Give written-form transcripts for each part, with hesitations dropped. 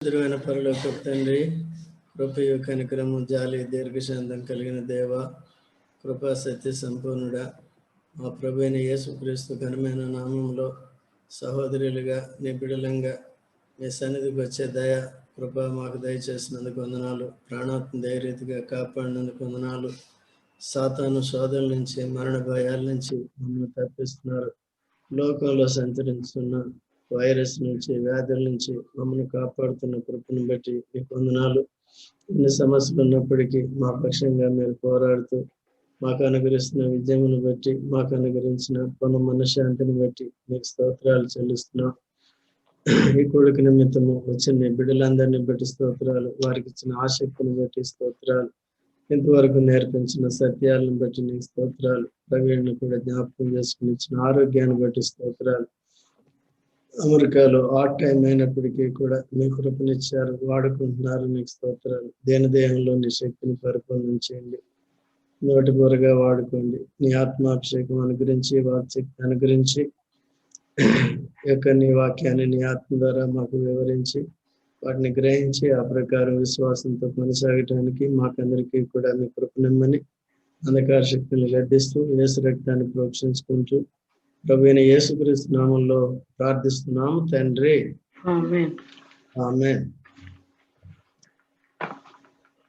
పరిశుద్ధమైన పరలోకపు తండ్రి, కృపయు కనికరము జాలి దీర్ఘశాంతం కలిగిన దేవ, కృపా సత్య సంపూర్ణుడా, మా ప్రభువైన యేసుక్రీస్తు ఘనమైన నామంలో సహోదరులుగా నిబిడలంగా మీ సన్నిధికి వచ్చే దయ కృప మాకు దయచేసినందుకు వందనాలు. ప్రాణాత్మ ధైర్యతగా కాపాడినందుకు వందనాలు. సాతాను శోధనల నుంచి, మరణ భయాల నుంచి మమ్మల్ని తప్పిస్తున్నారు. లోకంలో సంచరిస్తున్న వైరస్ నుంచి, వ్యాధుల నుంచి మమ్మల్ని కాపాడుతున్న కృపను బట్టి మీకు వందనాలు. ఎన్ని సమస్యలు ఉన్నప్పటికీ మా పక్షంగా మీరు పోరాడుతూ మాకు అనుగ్రహిస్తున్న విజయమును బట్టి, మాకు అనుగ్రహించిన కొన మనశ్శాంతిని బట్టి మీకు స్తోత్రాలు చెల్లిస్తున్నాం. ఈ కొడుకు నిమిత్తము వచ్చిన బిడ్డలందరినీ బట్టి స్తోత్రాలు, వారికి ఇచ్చిన ఆసక్తిని బట్టి స్తోత్రాలు, ఇంతవరకు నేర్పించిన సత్యాలను బట్టి నీకు స్తోత్రాలు, ప్రవీణ్ని కూడా జ్ఞాపకం చేసుకుని ఇచ్చిన ఆరోగ్యాన్ని బట్టి స్తోత్రాలు. అమెరికాలో ఆట్ టైం అయినప్పటికీ కూడా మీ కృపనిచ్చారు, వాడుకుంటున్నారు, నీకు స్తోత్రాలు. దేహంలో నీ శక్తిని పరిపూర్ణించండి, నోటి బొరగా వాడుకోండి. నీ ఆత్మాభిషేకం అనుగ్రహించి, వాక్శక్తి అనుగ్రహించి, నీ వాక్యాన్ని నీ ఆత్మ ద్వారా మాకు వివరించి వాటిని గ్రహించి ఆ ప్రకారం విశ్వాసంతో కొనసాగటానికి మాకందరికీ కూడా మీ కృపనిమ్మని అంధకార శక్తిని గద్దిస్తూ యేసు రక్తాన్ని ప్రోక్షించుకుంటూ ప్రభువైన యేసుక్రీస్తు నామంలో ప్రార్థిస్తున్నాము తండ్రి, amen. Amen.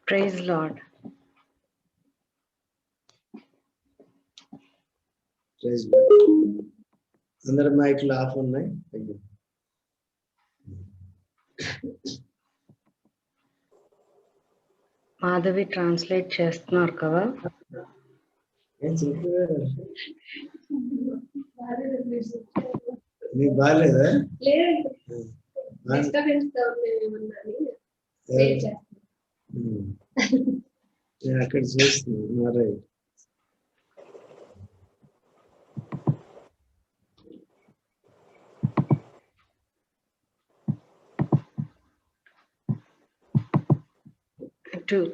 Praise lord. Praise lord. అందరి మైక్లు ఆఫ్ ఉన్నాయి. మాధవి ట్రాన్స్లేట్ చేస్తున్నారు కదా. నీకు బాగాలేదా? అక్కడ చూస్తున్నాను.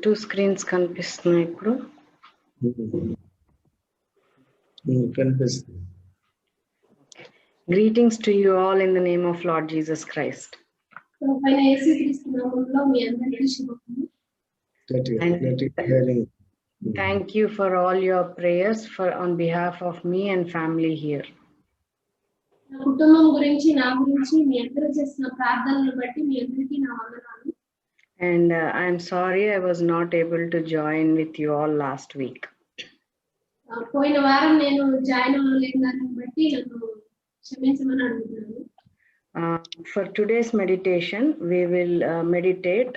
టూ స్క్రీన్స్ కనిపిస్తున్నాయి ఇప్పుడు. కనిపిస్తుంది. Greetings to you all in the name of Lord Jesus Christ. Thank you for all your prayers on behalf of me and family here. And I am sorry I was not able to join with you all last week. For today's meditation, we will meditate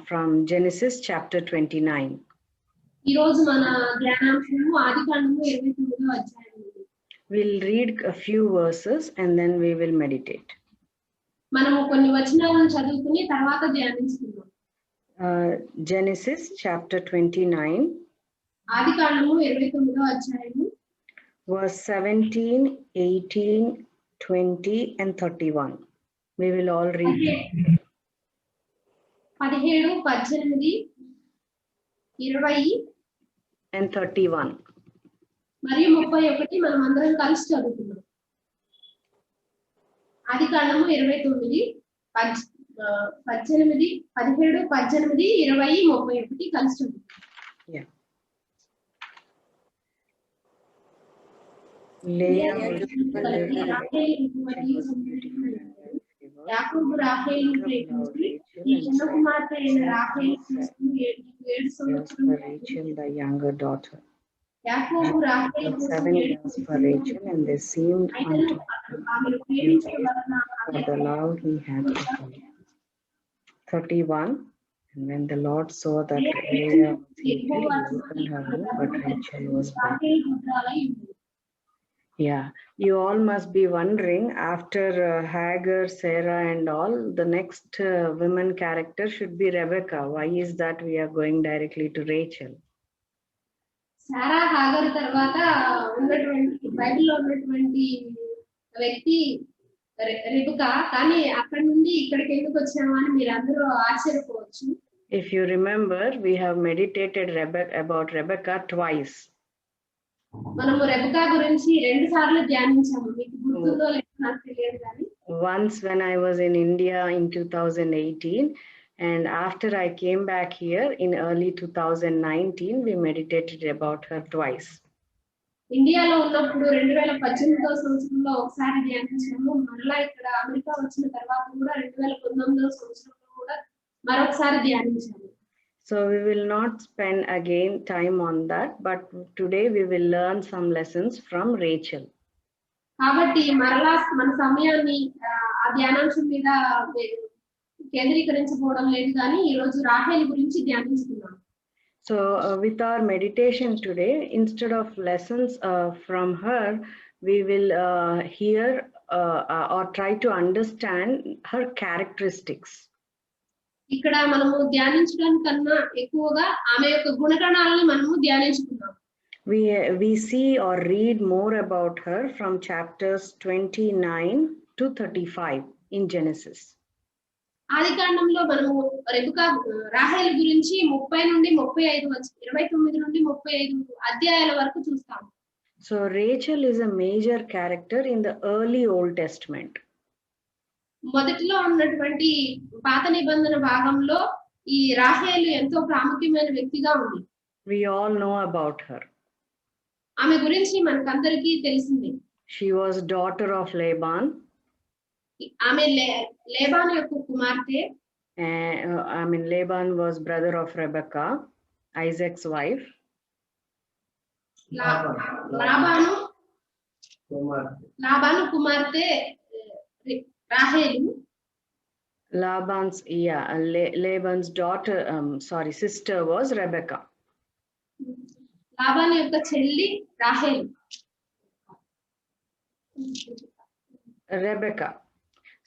from Genesis chapter 29. We'll read a few verses and then we will meditate. Genesis chapter 29. Verse 17, 18, 20 and 31. We will all read. 17, 18, 20 and 31. మరియు 31 మనం అందరం కలిసి చదువుతున్నాం. ఆదికాండము 29 17, 18, 18, 20, 31 కలిసి చదువుతున్నాం. యాకోబు రాహేలును ప్రేమించి ఈ చిన్న కుమార్తె అయిన రాహేలు చూస్తూ 7 సంవత్సరాలు the younger daughter. యాకోబు రాహేలు 7 years for Rachel, and they seemed unto him for the love he had for her. 31. And when the Lord saw that Leah was hated, he opened her womb, but Rachel was barren. Yeah, you all must be wondering, after Hagar, Sarah and all, the next women character should be Rebecca. Why is that we are going directly to Rachel? Sarah, Hagar తర్వాత ఉన్నటువంటి బైబిల్లో ఉన్నటువంటి వ్యక్తి Rebecca, కానీ అక్కడ నుండి ఇక్కడికి ఎందుకు వచ్చామా అని మీరు అందరూ ఆశ్చర్యపోవచ్చు. If you remember, we have meditated about Rebecca twice. మనము రెబెకా గురించి 2 సార్లు ధ్యానించాము. మీకు గుర్తుందో లేదో నాకు తెలియదు కానీ once when I was in India in 2018, and after I came back here in early 2019, we meditated about her twice. ఇండియాలో ఉన్నప్పుడు 2018వ సంవత్సరంలో ఒకసారి ధ్యానించాము. మరలా ఇక్కడ అమెరికా వచ్చిన తర్వాత కూడా 2019వ సంవత్సరంలో కూడా మరొకసారి ధ్యానించాము. So we will not spend again time on that, but today we will learn some lessons from Rachel. కాబట్టి మరలా మన సమయాన్ని ఆ ధ్యానాంశం మీద కేంద్రీకరించకపోవడం లేదు, కానీ ఈ రోజు రాహేలు గురించి ధ్యానిస్తున్నాం. So with our meditation today, instead of lessons from her, we will hear or try to understand her characteristics. ఇక్కడ మనము ధ్యానించడానికన్నా ఎక్కువగా ఆమె యొక్క గుణగణాలను మనము ధ్యానించుకున్నాం. We see or read more about her from chapters 29 to 35 in Genesis. ఆదికాండంలో మనము రాహేలు గురించి 30 నుండి 35 29 నుండి 35 అధ్యాయాల వరకు చూస్తాం. So Rachel is a major character in the early Old Testament. మొదటిలో ఉన్నటువంటి పాత నిబంధన భాగంలో ఈ రాహేలు ఎంతో ప్రాముఖ్యమైన వ్యక్తిగా ఉంది. We all know about her. ఆమె గురించి మనకందరికీ తెలిసింది. She was daughter of Laban. ఆమె లేబాను యొక్క కుమార్తె. Laban was brother of Rebecca, Isaac's wife. Laban కుమార్తె రాహేలు. Laban's daughter, sister was Rebecca. Laban యొక్క చెల్లి రాహేలు. Rebecca.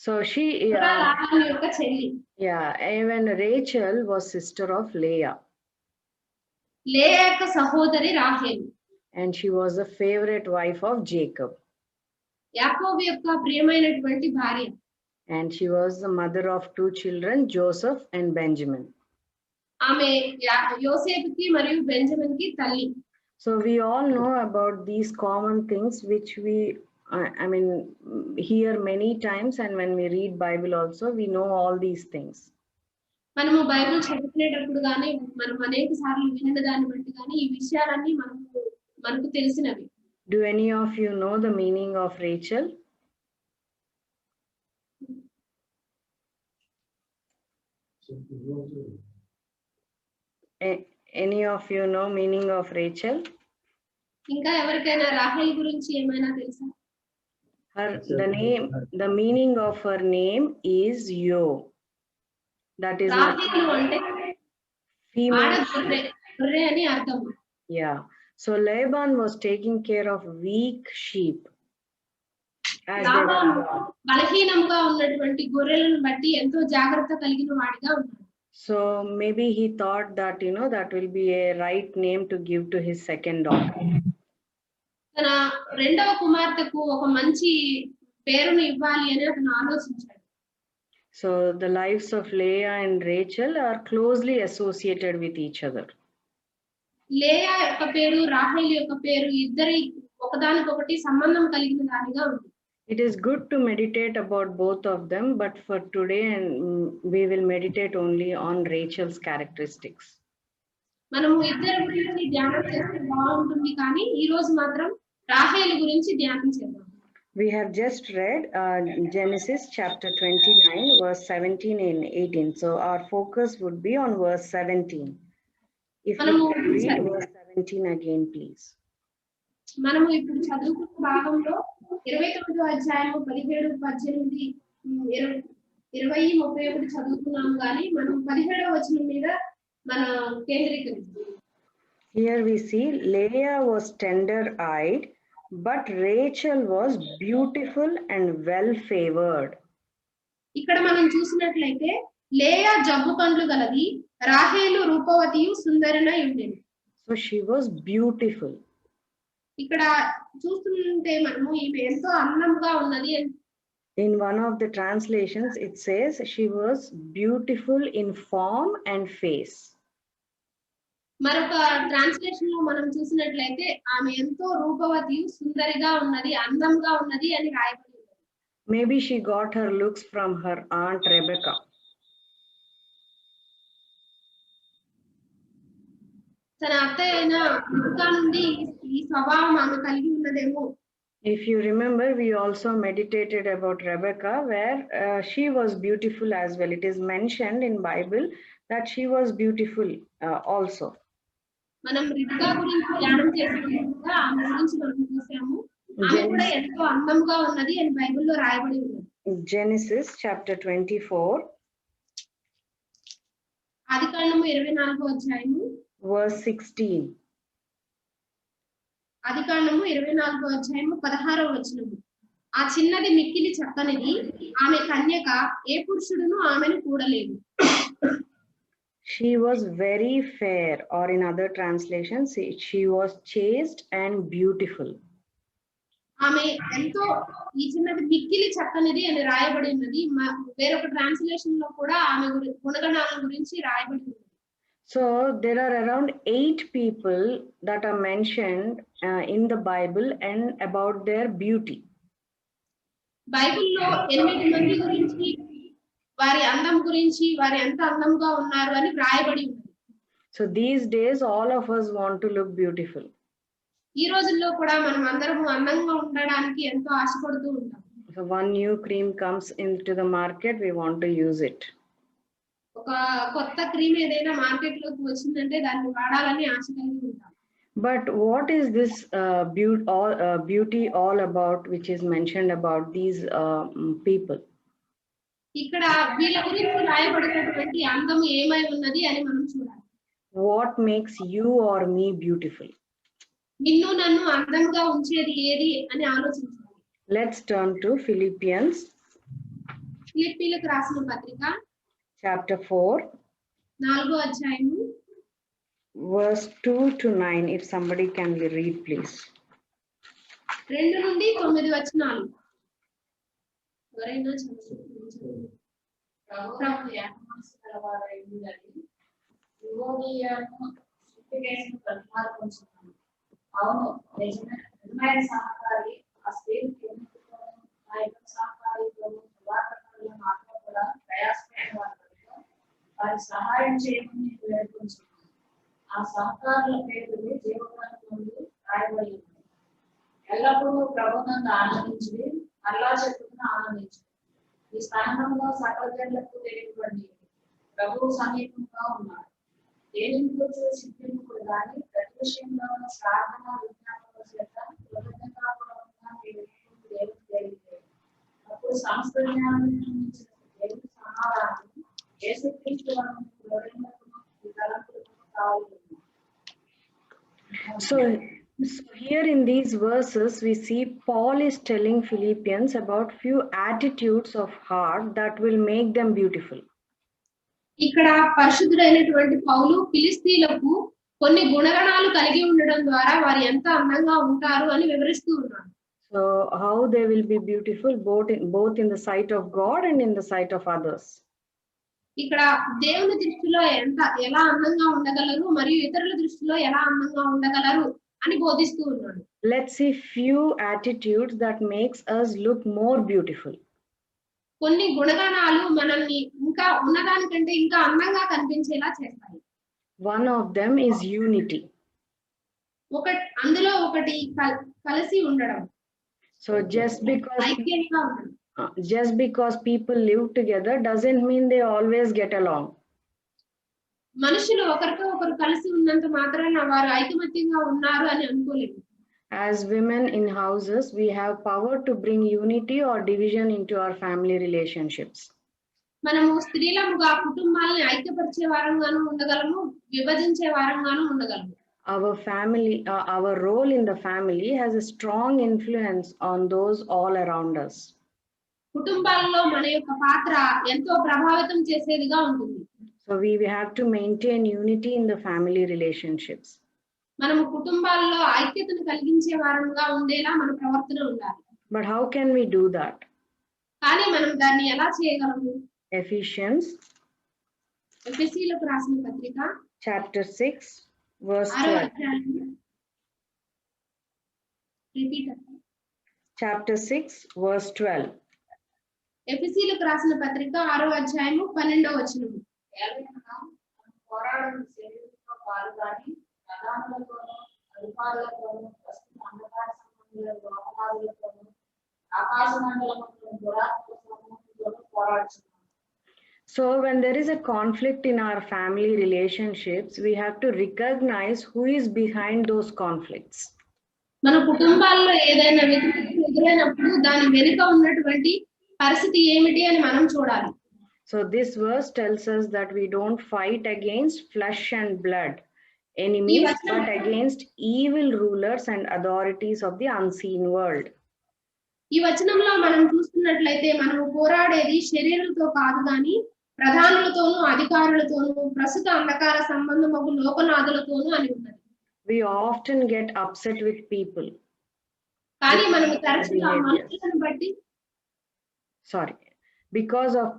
So she, లాబాను యొక్క చెల్లి. even Rachel was sister of Leah. లేయా యొక్క సహోదరి రాహేలు. And she was the favorite wife of Jacob. యాకోబు యొక్క ప్రియమైనటువంటి భార్య. And she was the mother of 2 children, Joseph and Benjamin. ఆమె యోసేపుకి మరియు బెంజమిన్కి తల్లి. So we all know about these common things which we hear many times, and when we read Bible also we know all these things. మనము Bible చదువుకునేటప్పుడు గానీ మనం అనేక సార్లు వినిన దాన్ని బట్టి గానీ ఈ విషయాలన్నీ మనకు తెలిసినవి. Do any of you know the meaning of Rachel? Any of you know meaning of Rachel? ఇంకా ఎవరికైనా రాహేల్ గురించి ఏమైనా తెలుసా? The meaning of her name is Yo. That is రాహేలు అంటే female. గొర్రె అని అర్థం. Yeah. So Laban was taking care of weak sheep. బలహీనంగా ఉన్నటువంటి గొర్రెలను బట్టి ఎంతో జాగ్రత్త కలిగిన వాడిగా ఉన్నాడు. So maybe he thought that that will be a right name to give to his second daughter. తన రెండవ కుమార్తెకు ఒక మంచి పేరును ఇవ్వాలి అని అతను ఆలోచించాడు. So the lives of Leah and Rachel are closely associated with each other. లేయా యొక్క పేరు రాహేల్ యొక్క పేరు ఇద్దరి ఒకదానికొకటి సంబంధం కలిగిన దానిగా ఉంది. It is good to meditate about both of them, but for today we will meditate only on Rachel's characteristics. మనము ఇద్దరి గురించి ధ్యానం చేస్తే బాగుంటుంది, కానీ ఈ రోజు మాత్రం రాహేలు గురించి ధ్యానం చేద్దాం. We have just read Genesis chapter 29 verse 17 and 18. So our focus would be on verse 17. If you can read verse 17 again, please. మనము ఇప్పుడు చదువుకున్న భాగంలో 29వ అధ్యాయము 17, 18, 20, 31 చదువుకున్నాము, కానీ మనం 17వ వచనం మీద మనం కేంద్రీకరిస్తాం. Here we see Leah was tender-eyed, but Rachel was beautiful and well-favored. ఇక్కడ మనం చూసినట్లయితే లేయా జబ్బు కండ్లు గలది, రాహేలు రూపవతియు సుందరినై ఉండెను. So she was beautiful. ఇక్కడ చూస్తుంటే మనము ఈమె ఎంతో అందంగా ఉన్నది. In one of the translations it says she was beautiful in form and face. మరొక ట్రాన్స్లేషన్ లో మనం చూసినట్లయితే ఆమె ఎంతో రూపవతియు సుందరిగా ఉన్నది, అందంగా ఉన్నది అని రాయబడి ఉంది. Maybe she got her looks from her aunt Rebecca. తన అత్తయ్య అయిన రిబ్కా నుండి ఈ స్వభావం ఆమె కలిగి ఉన్నదేమో. If you remember, we also meditated about Rebecca, where she was beautiful as well. It is mentioned in Bible that she was beautiful also. మనం రిబ్కా గురించి ధ్యానం చేసినప్పుడు ఆమె గురించి మనం చూసాము. ఆమె కూడా ఎంతో అందంగా ఉన్నది అని బైబిల్లో రాయబడి ఉన్నది. Genesis chapter 24. ఆదికాండము 24వ అధ్యాయము verse 16. ఆదికాండము 24వ అధ్యాయము 16వ వచనము. ఆ చిన్నది మిక్కిలి చక్కనిది, ఆమె కన్యక, ఏ పురుషుడును ఆమెను కూడలేదు. She was very fair, or in other translations, she was chaste and beautiful. ఆమె ఎంతో, ఈ చిన్నది మిక్కిలి చక్కనిది అని రాయబడి ఉన్నది. వేరొక ట్రాన్స్లేషన్ లో కూడా ఆమె గుణగణాల గురించి రాయబడి ఉంది. So there are around 8 people that are mentioned in the Bible and about their beauty. బైబిల్లో 8 మంది గురించి, వారి అందం గురించి, వారు ఎంత అందంగా ఉన్నారు అని రాయబడి ఉంది. So these days all of us want to look beautiful. ఈ రోజుల్లో కూడా మనం అందరం అందంగా ఉండడానికి ఎంతో ఆశపడుతూ ఉంటాం. So one new cream comes into the market, we want to use it. ఒక కొత్త క్రీమ్ ఏదైనా మార్కెట్ లోకి వచ్చిందంటే దాన్ని వాడాలని ఆశ కలిగి ఉంటాం. But what is this beauty all about, which is mentioned about these people? ఇక్కడ వీళ్ళ గురించి రాయబడినటువంటి అందం ఏమై ఉన్నది అని మనం చూడాలి. What makes you or me beautiful? నిన్ను నన్ను అందంగా ఉంచేది ఏది అని ఆలోచించాలి. Let's turn to Philippians. ఫిలిప్పీలకు రాసిన పత్రిక chapter 4. 4వ అధ్యాయము verse 2 to 9. If somebody can read, please. 2 నుండి 9 వచనాలు. ఎవరైనా చదవండి. అవును, నిజమైన సహకారి ఆ స్త్రీకి మాత్రం కూడా ప్రయాసపడిన వారికి సహాయం చేయమని వేడుకుంటున్నాను. ఆ సహకారుల పేర్లు జీవకాలంలో రాయబడి ఉంది. ఎల్లప్పుడూ ప్రభునందు ఆనందించి అల్లా చెప్పుకుని ఆనందించు. ఈ స్థానంలో సకల జనులకు తెలియబడి ప్రభువు సమీపంగా ఉన్నాడు. దేనిని గురించి సిద్ధింపుడు కానీ ప్రతి విషయంలో ప్రార్థన విజ్ఞాపన చేత కృతజ్ఞతాపూర్వకంగా దేవుడు తెలియదు. అప్పుడు సమస్త జ్ఞానం దేవుడి సమాధానం యేసుక్రీస్తు So here in these verses we see Paul is telling Philippians about few attitudes of heart that will make them beautiful. ఇక్కడ పరిశుద్ధుడైనటువంటి పౌలు ఫిలిస్తీయులకు కొన్ని గుణగణాలు కలిగి ఉండడం ద్వారా వారు ఎంత అందంగా ఉంటారు అని వివరిస్తూ ఉన్నారు. So how they will be beautiful both in the sight of God and in the sight of others. ఇక్కడ దేవుని దృష్టిలో ఎలా అందంగా ఉండగలరు మరియు ఇతరుల దృష్టిలో ఎలా అందంగా ఉండగలరు అని బోధిస్తూ ఉన్నాడు. Let's see few attitudes that makes us look more beautiful. కొన్ని గుణగణాలు మనల్ని ఇంకా ఉన్నదానికంటే ఇంకా అందంగా కనిపించేలా చేస్తాయి. One of them is unity. అందులో ఒకటి కలిసి ఉండడం. So just because people live together doesn't mean they always get along. మనుషులు ఒకరితో ఒకరు కలిసి ఉన్నంత మాత్రాన వారు ఐకమత్యంగా ఉన్నారు అని అనుకోలేము. As women in houses, we have power to bring unity or division into our family relationships. మనము స్త్రీలముగా కుటుంబాలను ఐక్యపరిచే వారంగాను ఉండగలము, విభజించే వారంగాను ఉండగలము. Our role in the family has a strong influence on those all around us. కుటుంబాలలో మన యొక్క పాత్ర ఎంతో ప్రభావితం చేసేదిగా ఉంటుంది. So we have to maintain unity in the family relationships. మనము కుటుంబాలలో ఐక్యతను కలిగించే వారంగా ఉండేలా మన ప్రవర్తన ఉండాలి. But how can we do that? కానీ మనం దాన్ని ఎలా చేయగలము? ఎఫెసీయులకు రాసిన పత్రిక chapter 6 verse 12. Repeat. Chapter 6 verse 12. ఎఫెసీయులకు రాసిన పత్రిక 6వ అధ్యాయము 12వ వచనం. ఏలైనగా మనం పోరాడని శరీరంతో కాదు కానీ ప్రధానులతోనూ అధికారులతోనూ ప్రస్తుత అంధకార సంబంధుల లోపమాదులతోనూ ఆకాశ మండలంలోని దురాత్మ సమూహంతోనూ పోరాడుతున్నాం. So when there is a conflict in our family relationships, we have to recognize who is behind those conflicts. మన కుటుంబాల్లో ఏదైనా వ్యతిరేకత ఎదురైనప్పుడు దాని వెనుక ఉన్నటువంటి పరిస్థితి ఏమిటి అని మనం చూడాలి. So this verse tells us that we don't fight against flesh and blood enemies, but against evil rulers and authorities of the unseen world. ఈ వచనంలో మనం చూస్తున్నట్లయితే మనం పోరాడేది శరీరంతో కాదు కానీ ప్రధానులతోనూ అధికారులతోనూ ప్రస్తుత అంధకార సంబంధము లోకనాథులతోనూ అని ఉన్నది. We often get upset with people. కానీ మనం తరచుగా మనుషులను బట్టి because of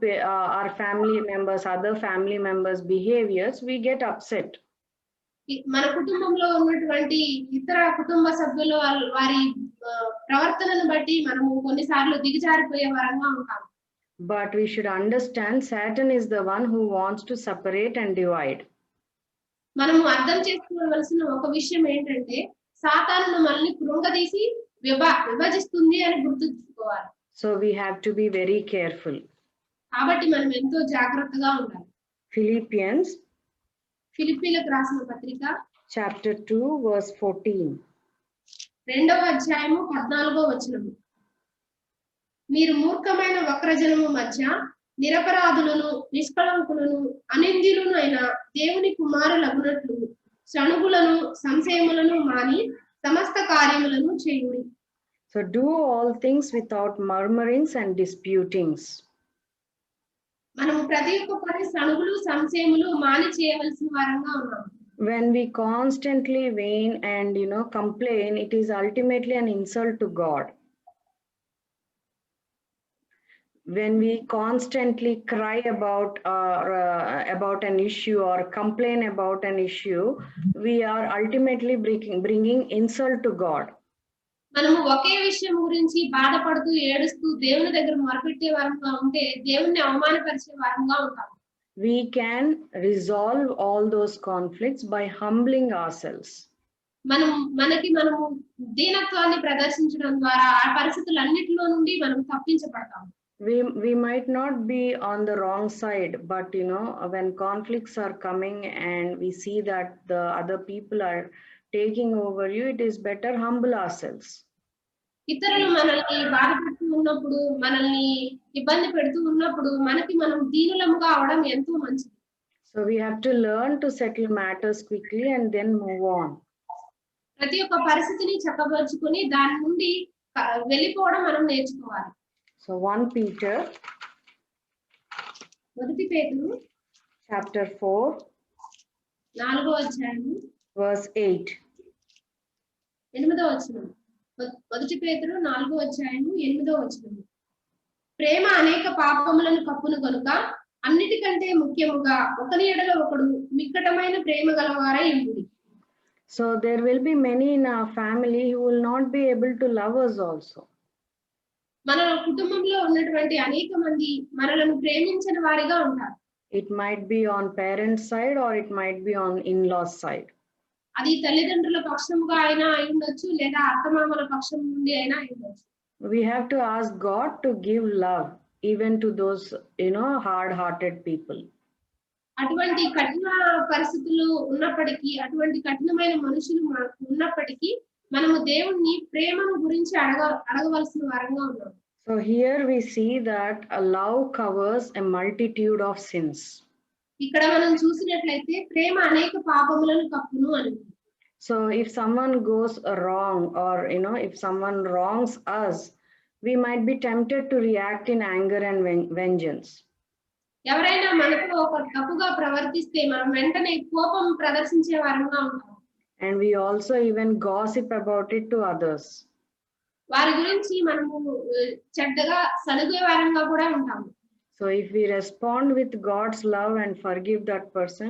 our family members, other family members' behaviors, we get upset. మన కుటుంబంలో ఉన్నటువంటి ఇతర కుటుంబ సభ్యులు వారి ప్రవర్తనను బట్టి మనము కొన్నిసార్లు దిగజారిపోయే వారంగా ఉంటాం. But we should understand Satan is the one who wants to separate and divide. మనము అర్థం చేసుకోవలసిన ఒక విషయం ఏంటంటే సాతాను మనల్ని కృంగదీసి విభజిస్తుంది అని గుర్తుంచుకోవాలి. So we have to be very careful. కాబట్టి మనం ఎంతో జాగ్రత్తగా ఉండాలి. ఫిలిప్పీలకు రాసిన పత్రిక chapter 2 verse 14. 2వ అధ్యాయము 14వ వచనము. మీరు మూర్ఖమైన వక్రజనము మధ్య నిరపరాధులను నిష్కళంకులను అనింద్యులను అయిన దేవుని కుమారులగునట్లు శణుగులను సంశయములను మాని సమస్త కార్యములను చేయుడి. So do all things without murmurings and disputings. మనము ప్రతి ఒక్క పని శణుగులు సంశయములు మాని చేయవలసిన వారంగా ఉన్నాము. When we constantly whine and complain, it is ultimately an insult to God. When we constantly cry about an issue or complain about an issue, we are ultimately bringing insult to God. మనము ఒకే విషయం గురించి బాధపడుతూ ఏడుస్తూ దేవుని దగ్గర మొరపెట్టే వారంగా ఉంటే దేవుణ్ణి అవమానపరిచే వారంగా ఉంటాం. We can resolve all those conflicts by humbling ourselves. మనము దీనత్వాన్ని ప్రదర్శించడం ద్వారా ఆ పరిస్థితులన్నిటిలో నుండి మనం తప్పించబడతాం. We might not be on the wrong side, but when conflicts are coming and we see that the other people are taking over you, it is better humble ourselves. ఇతరులు మనల్ని బాధపెడుతూ ఉన్నప్పుడు మనల్ని ఇబ్బంది పెడుతూ ఉన్నప్పుడు మనకి మనం దీనులముగా అవడం ఎంతో మంచిది. So we have to learn to settle matters quickly and then move on. ప్రతి ఒక్క పరిస్థితిని చక్కబరుచుకొని దాని నుండి వెళ్ళిపోవడం మనం నేర్చుకోవాలి. So 1 Peter మొదటి పేతురు chapter 4 4వ అధ్యాయము verse 8. 8వ వచనం. మొదటి పేతురు 4వ అధ్యాయము 8వ వచనం. ప్రేమ అనేక పాపములను కప్పును గనుక అన్నిటికంటే ముఖ్యముగా ఒకని ఎడల ఒకడు మిక్కటమైన ప్రేమ గలవారై ఉండుడి. So there will be many in our family who will not be able to love us also. మన కుటుంబంలో ఉన్నటువంటి అనేక మంది మనలను ప్రేమించని వారిగా ఉంటారు. It might be on parents' side or it might be on in-laws' side. అది తల్లిదండ్రుల పక్షముగా అయినా అయి ఉండొచ్చు లేదా అత్తమామల పక్షం నుండి అయినా అయి ఉండొచ్చు. We have to ask God to give love even to those hard-hearted people. అటువంటి కఠిన పరిస్థితులు ఉన్నప్పటికీ అటువంటి కఠినమైన మనుషులు మనకు ఉన్నప్పటికీ మనము దేవుణ్ణి ప్రేమను గురించి అడగవలసిన వారంగా ఉన్నాం. So here we see that a love covers a multitude of sins. ఇక్కడ మనం చూసినట్లయితే ప్రేమ అనేక పాపములను కప్పును అని. So if someone goes wrong or if someone wrongs us, we might be tempted to react in anger and vengeance. ఎవరైనా మనతో ఒక తప్పుగా ప్రవర్తిస్తే మనం వెంటనే కోపం ప్రదర్శించే వారంగా ఉంటాం. And we also even gossip about it to others. వారి గురించి మనము చెడ్డగా సలుగే వారంగా కూడా ఉంటాము. So if we respond with God's love and forgive that person,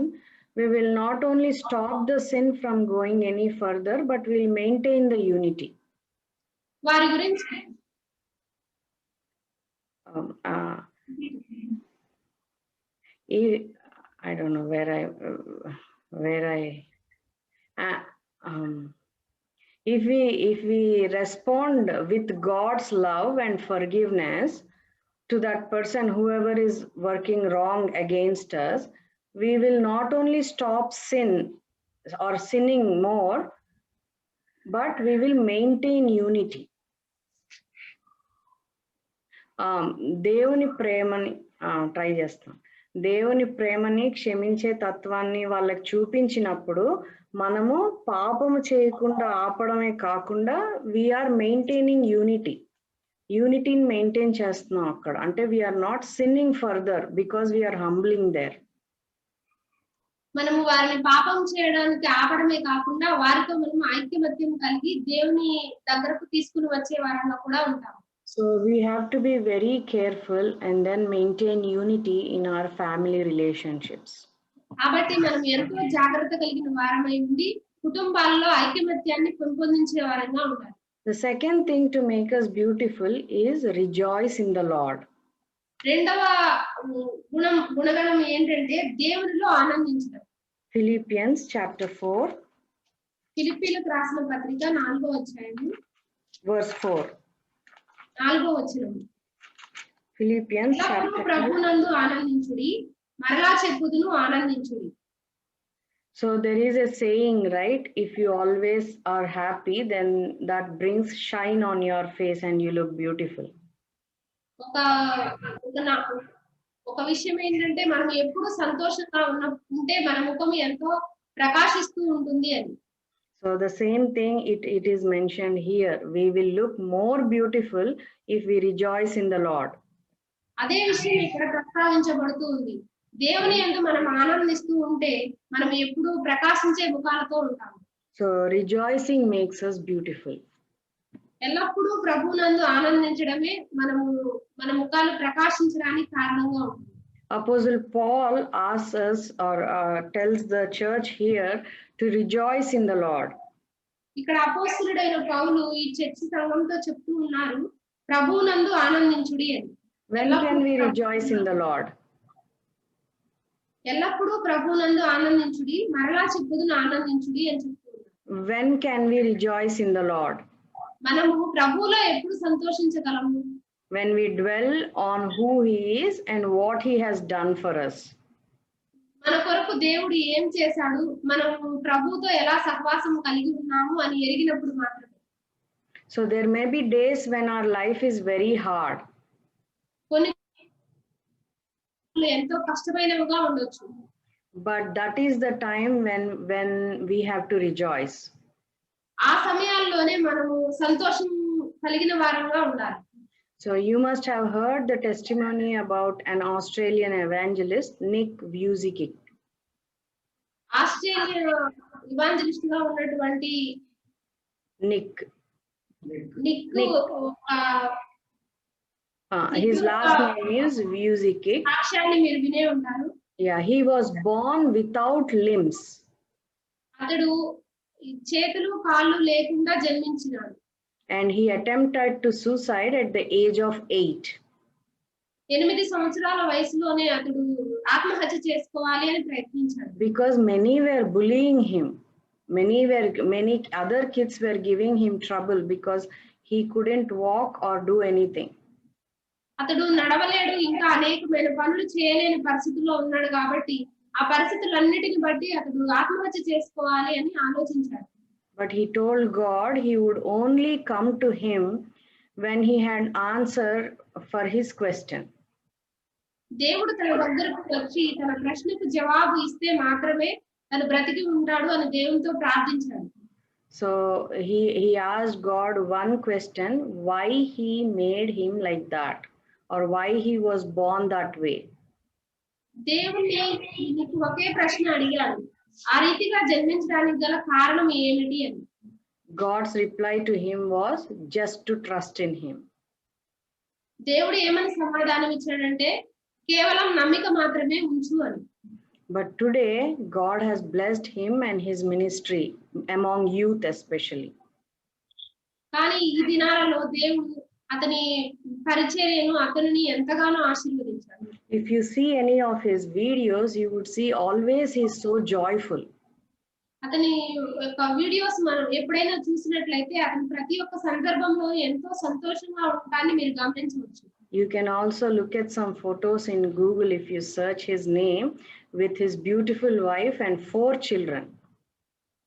we will not only stop the sin from going any further, but we'll maintain the unity. వారి గురించి I don't know where I if we respond with God's love and forgiveness to that person, whoever is working wrong against us, we will not only stop sin or sinning more, but we will maintain unity. దేవుని ప్రేమని try చేస్తాం. దేవుని ప్రేమని క్షమించే తత్వాన్ని వాళ్ళకి చూపించినప్పుడు మనము పాపము చేయకుండా ఆపడమే కాకుండా వీఆర్ మెయింటైనింగ్ యూనిటీని మెయింటైన్ చేస్తున్నాం అక్కడ. అంటే we're not sinning further because we're humbling there. మనము వారిని పాపం చేయడానికి ఆపడమే కాకుండా వారితో మనం ఐక్యమత్యం కలిగి దేవుని దగ్గరకు తీసుకుని వచ్చే వారంగా కూడా ఉంటాం. So we have to be very careful and then maintain unity in our family relationships. కాబట్టి మనం ఎంతో జాగ్రత్త కలిగిన వారమై ఉండి కుటుంబాల్లో ఐక్యమత్యాన్ని పెంపొందించే వారంగా ఉండాలి. The second thing to make us beautiful is rejoice in the Lord. రెండవ గుణగణం ఏంటంటే దేవునిలో ఆనందించడం. Philippians chapter 4 ఫిలిప్పీలకు రాసిన పత్రిక 4వ అధ్యాయం verse 4. 4వ వచనం. Philippians chapter 4. ప్రభునందు ఆనందించుడి, మరలా చెప్పుదును ఆనందించుడి. So there is a saying, right? If you always are happy, then that brings shine on your face and you look beautiful. ఒక విషయం ఏంటంటే మనం ఎప్పుడు సంతోషంగా ఉంటే మన ముఖం ఎంతో ప్రకాశిస్తూ ఉంటుంది అని. So the same thing it is mentioned here. We will look more beautiful if we rejoice in the Lord. అదే విషయం ఇక్కడ ప్రస్తావించబడుతూ ఉంది. దేవుని యందు మనం ఆనందిస్తూ ఉంటే మనం ఎప్పుడు ప్రకాశించే ముఖాలతో ఉంటాం. So rejoicing makes us beautiful. ఎల్లప్పుడూ ప్రభువునందు ఆనందించడమే మన ముఖాలు ప్రకాశించడానికి కారణంగా ఉంటుంది. Apostle Paul asks us or tells the church here to rejoice in the Lord. ఇక్కడ అపోస్తలుడైన పౌలు ఈ చర్చి సంఘంతో చెప్తూ ఉన్నారు, ప్రభువునందు ఆనందించుడి అని. When can we rejoice in the Lord? ఎల్లప్పుడూ ప్రభువునందు ఆనందించుడి, మరలా చెప్పుదును ఆనందించుడి అని చెప్తున్నారు. When can we rejoice in the Lord? మనము ప్రభువులో ఎప్పుడు సంతోషించగలము? When we dwell on who he is and what he has done for us. మన కొరకు దేవుడు ఏం చేశాడు, మనము ప్రభువుతో ఎలా సహవాసం కలిగి ఉన్నాము అని ఎరిగినప్పుడు మాత్రమే. So there may be days when our life is very hard. కొన్ని ఎంతో కష్టమైనవిగా ఉండొచ్చు. But that is the time when we have to rejoice. ఆ సమయాల్లోనే మనము సంతోషం కలిగిన వారంగా ఉండాలి. So you must have heard the testimony about an Australian evangelist, Nick Vujicic. Australia evangelist గా ఉన్నటువంటి Nick. His Nick, last name is Vujicic. సాక్ష్యాన్ని మీరు వినే ఉంటారు. Yeah, he was born without limbs. అతడు చేతులు కాళ్ళు లేకుండా జన్మించినాడు. And he attempted to suicide at the age of 8. 8 సంవత్సరాల వయసులోనే అతడు ఆత్మహత్య చేసుకోవాలి అని ప్రయత్నించాడు. Because many were bullying him. Many other kids were giving him trouble because he couldn't walk or do anything. అతడు నడవలేడు, ఇంకా అనేకమైన పనులు చేయలేని పరిస్థితిలో ఉన్నాడు కాబట్టి ఆ పరిస్థితులన్నిటిని బట్టి అతడు ఆత్మహత్య చేసుకోవాలి అని ఆలోచించాడు. But he told God he would only come to him when he had answer for his question. దేవుడు తన దగ్గరకు వచ్చి తన ప్రశ్నకు జవాబు ఇస్తే మాత్రమే తను బ్రతికి ఉంటాడు అని దేవునితో ప్రార్థించాడు. So he asked God one question, why he made him like that or why he was born that way. దేవుణ్ణి నీకు ఒకే ప్రశ్న అడిగాడు, ఆ రీతిగా జన్మించడానికి గల కారణం ఏమిటి అని. God's reply to him was just to trust in him. దేవుడు ఏమని సమాధానం ఇచ్చాడంటే కేవలం నమ్మిక మాత్రమే ఉంచు అని. But today God has blessed him and his ministry among youth especially. కానీ ఈ దినాలలో దేవుడు అతని పరిచర్యను అతనిని ఎంతగానో ఆశీర్వదించాడు. If you see any of his videos, you would see always he's so joyful. అతని యొక్క వీడియోస్ మనం ఎప్పుడైనా చూసినట్లయితే అతను ప్రతి ఒక్క సందర్భంలో ఎంతో సంతోషంగా ఉండడాన్ని మీరు గమనించవచ్చు. You can also look at some photos in Google if you search his name with his beautiful wife and 4 children.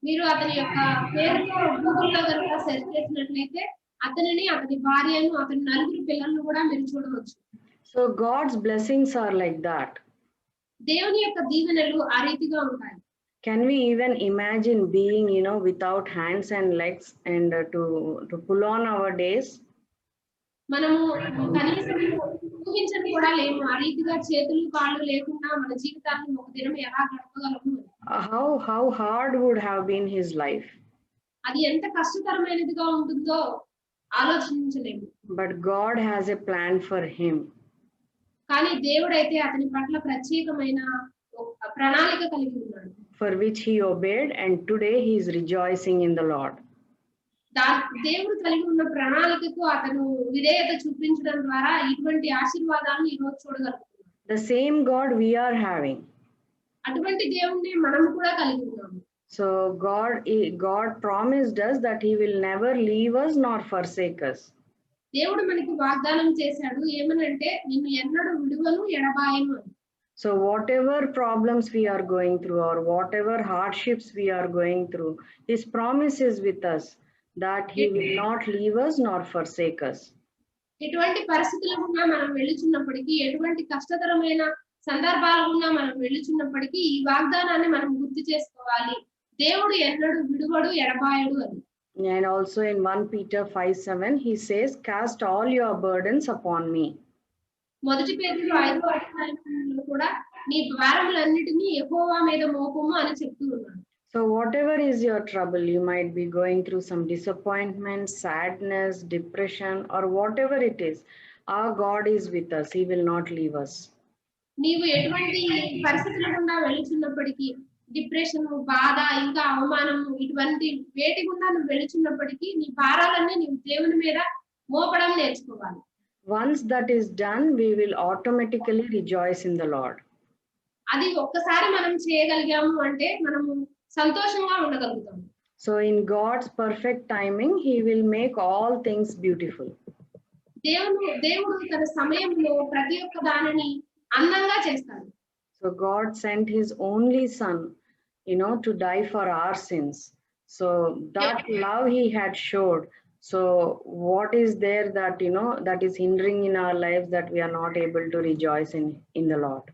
మీరు అతని యొక్క పేరుతో గూగుల్లో కనుక సెర్చ్ చేసినట్లయితే అతనిని అతని భార్యను అతని 4 పిల్లలను కూడా మీరు చూడవచ్చు. So God's blessings are like that. దేవుని యొక్క దీవెనలు ఆ రీతిగా ఉంటాయి. Can we even imagine being, without hands and legs and to pull on our days? మనము కనీసం ఊహించని కూడా లేము ఆ రీతిగా చేతులు కాళ్ళు లేకుండా మన జీవితాన్ని ఒక దినం ఎలా గడపగలము. How hard would have been his life. అది ఎంత కష్టతరమైనదిగా ఉంటుందో ఆలోచించలేము. But God has a plan for him. కానీ దేవుడైతే అతని పట్ల ప్రత్యేకమైన ప్రణాళిక కలిగి ఉన్నాడు. For which he obeyed, and today he is rejoicing in the Lord. దేవుడు కలిగి ఉన్న ప్రణాళికకు అతను విధేయత చూపించడం ద్వారా ఇటువంటి ఆశీర్వాదాలను ఈ రోజు చూడగలుగుతున్నాం. The same God we are having. అటువంటి దేవుణ్ణి మనం కూడా కలిగి ఉన్నాము. So God promised us that he will never leave us nor forsake us. దేవుడు మనకి వాగ్దానం చేశాడు ఏమనంటే నిన్ను ఎన్నడూ విడువను ఎడబాయను అని. So whatever problems we are going through or whatever hardships we are going through, his promise is with us that he will not leave us nor forsake us. ఎటువంటి పరిస్థితులు ఉన్నా మనం వెళ్ళుచున్నప్పటికీ ఎటువంటి కష్టతరమైన సందర్భాలు ఉన్నా మనం వెళ్ళుచున్నప్పటికీ ఈ వాగ్దానాన్ని మనం గుర్తు చేసుకోవాలి. దేవుడు ఎన్నడూ విడువడు ఎడబాయడు అని. And also in 1 Peter 5:7 he says, cast all your burdens upon me. మొదటి పేతురు 5వ అధ్యాయంలో కూడా నీ భారములన్నిటినీ యెహోవా మీద మోపము అని చెప్తూ ఉన్నాడు. So whatever is your trouble, you might be going through some disappointment, sadness, depression, or whatever it is, our God is with us. He will not leave us. నీవు ఎటువంటి పరిస్థితుల గుండా వెళుచున్నప్పటికీ డిప్రెషన్, బాధ, ఇంకా అవమానము ఇటువంటి వేటి గుండా నువ్వు వెళుచున్నప్పటికీ నీ భారాలన్నీ నీవు దేవుని మీద మోపడం నేర్చుకోవాలి. Once that is done, we will automatically rejoice in the Lord. అది ఒక్కసారి మనం చేయగలిగాము అంటే మనము సంతోషంగా ఉండగలుగుతాము. So in God's perfect timing, he will make all things beautiful. దేవుడు తన సమయంలో ప్రతి ఒక్క దానిని అందంగా చేస్తాడు. So God sent his only son, to die for our sins. So that love he had showed. So what is there that, that is hindering in our lives that we are not able to rejoice in the Lord?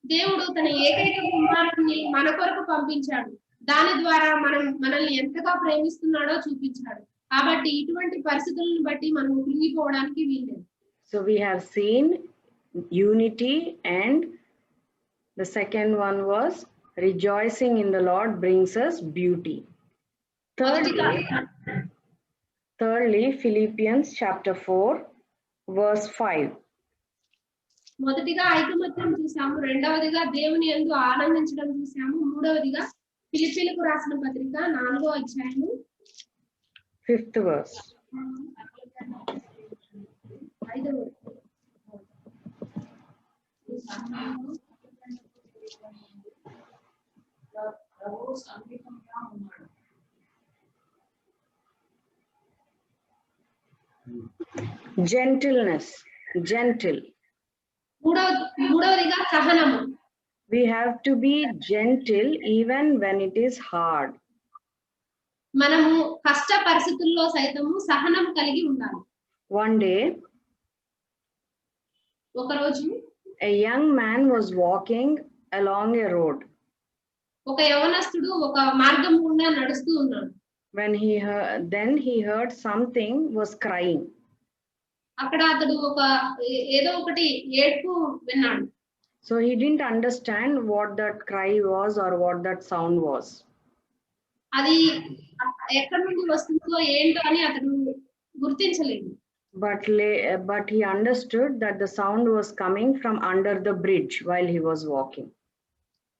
దేవుడు తన ఏకైక కుమారుడిని మన కొరకు పంపించాడు. దాని ద్వారా మనల్ని ఎంతగా ప్రేమిస్తున్నాడో చూపించాడు. కాబట్టి ఇటువంటి పరిస్థితులను బట్టి మనం కృంగిపోవడానికి వీల్లేదు. So we have seen unity, and the second one was rejoicing in the Lord brings us beauty. Thirdly, Philippians chapter 4 verse 5. మొదటిగా ఐకమత్యం చూసాము, రెండవదిగా దేవుని యందు ఆనందించడం చూసాము, మూడవదిగా ఫిలిప్పీలకు రాసిన పత్రిక 4వ అధ్యాయము 5th verse. 5వ Gentleness, gentle. మూడవదిగా సహనము. We have to be gentle even when it is hard. మనము కష్ట పరిస్థితుల్లో సైతము సహనం కలిగి ఉండాలి. One day, ఒకరోజు a young man was walking along a road. ఒక యవనస్తుడు ఒక మార్గం గుండా నడుస్తూ ఉన్నాడు. When he heard something was crying. అక్కడ అతడు ఏదో ఒకటి ఏడ్పు విన్నాడు. So he didn't understand what that cry was or what that sound was. అది ఎక్కడి నుండి వస్తుందో ఏంటో అని అతడు గుర్తించలేదు. But he understood that the sound was coming from under the bridge while he was walking.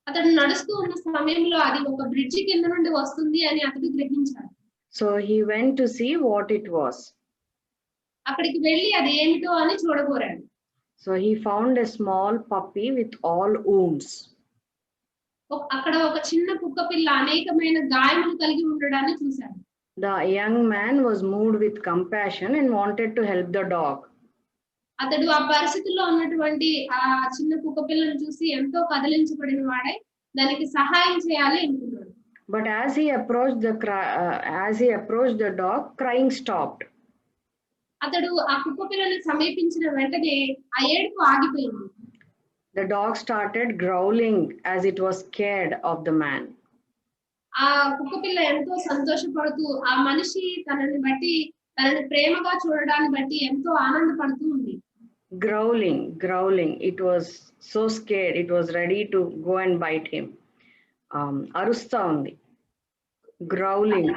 అతడు నడుస్తూ ఉన్న సమయంలో అది ఒక బ్రిడ్జి కింద నుండి వస్తుంది అని అతడు గ్రహించాడు. So he went to see what it was. అక్కడికి వెళ్ళి అది ఏమిటో అని చూడగోరాడు. So he found a small puppy with all wounds. అక్కడ ఒక చిన్న కుక్క పిల్ల అనేకమైన గాయములు కలిగి ఉండడాన్ని చూశాడు. The young man was moved with compassion and wanted to help the dog. అతడు ఆ పరిస్థితుల్లో ఉన్నటువంటి ఆ చిన్న కుక్క పిల్లను చూసి ఎంతో కదిలించబడిన వాడై దానికి సహాయం చేయాలి అనుకున్నాడు. But as he approached the dog, crying stopped. అతడు ఆ కుక్క పిల్లని సమీపించిన వెంటనే ఆ ఏడుపు ఆగిపోయింది. The dog started growling as it was scared of the man. ఆ కుక్క పిల్ల ఎంతో సంతోషపడుతూ ఆ మనిషి తనని ప్రేమగా చూడడాన్ని బట్టి ఎంతో ఆనందపడుతూ ఉంది. Growling. It was so scared. It was ready to go and bite him. Arusta undi. Growling.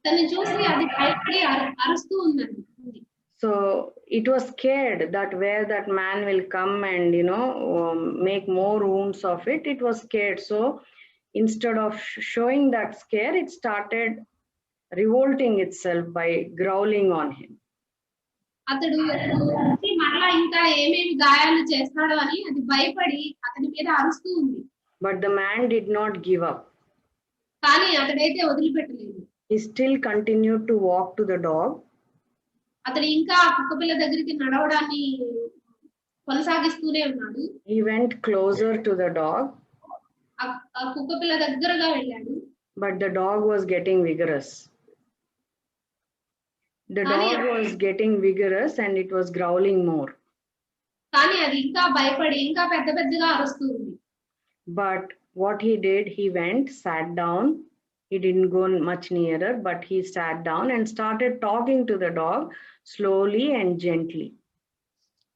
తనని చూసి అది భయపడి అరుస్తూ ఉందండి. So it was scared that where that man will come and make more wounds of it. It was scared. So instead of showing that scare, it started revolting itself by growling on him. అతడు మరలా ఇంకా ఏమేమి గాయాలు చేస్తాడో అని అది భయపడి అతని మీద అరుస్తూ ఉంది. But the man did not give up. కానీ అతడైతే వదిలిపెట్టలేదు. He still continued to walk to the dog. అతడు ఇంకా కుక్క పిల్ల దగ్గరికి నడవడాన్ని కొనసాగిస్తూనే ఉన్నాడు. He went closer to the dog. ఆ కుక్క పిల్ల దగ్గరగా వెళ్ళాడు. But the dog was getting vigorous. The dog was getting vigorous and it was growling more. కానీ అది ఇంకా భయపడి ఇంకా పెద్దగా అరుస్తూ ఉంది. But what he did, he went, sat down. He didn't go much nearer, but he sat down and started talking to the dog slowly and gently.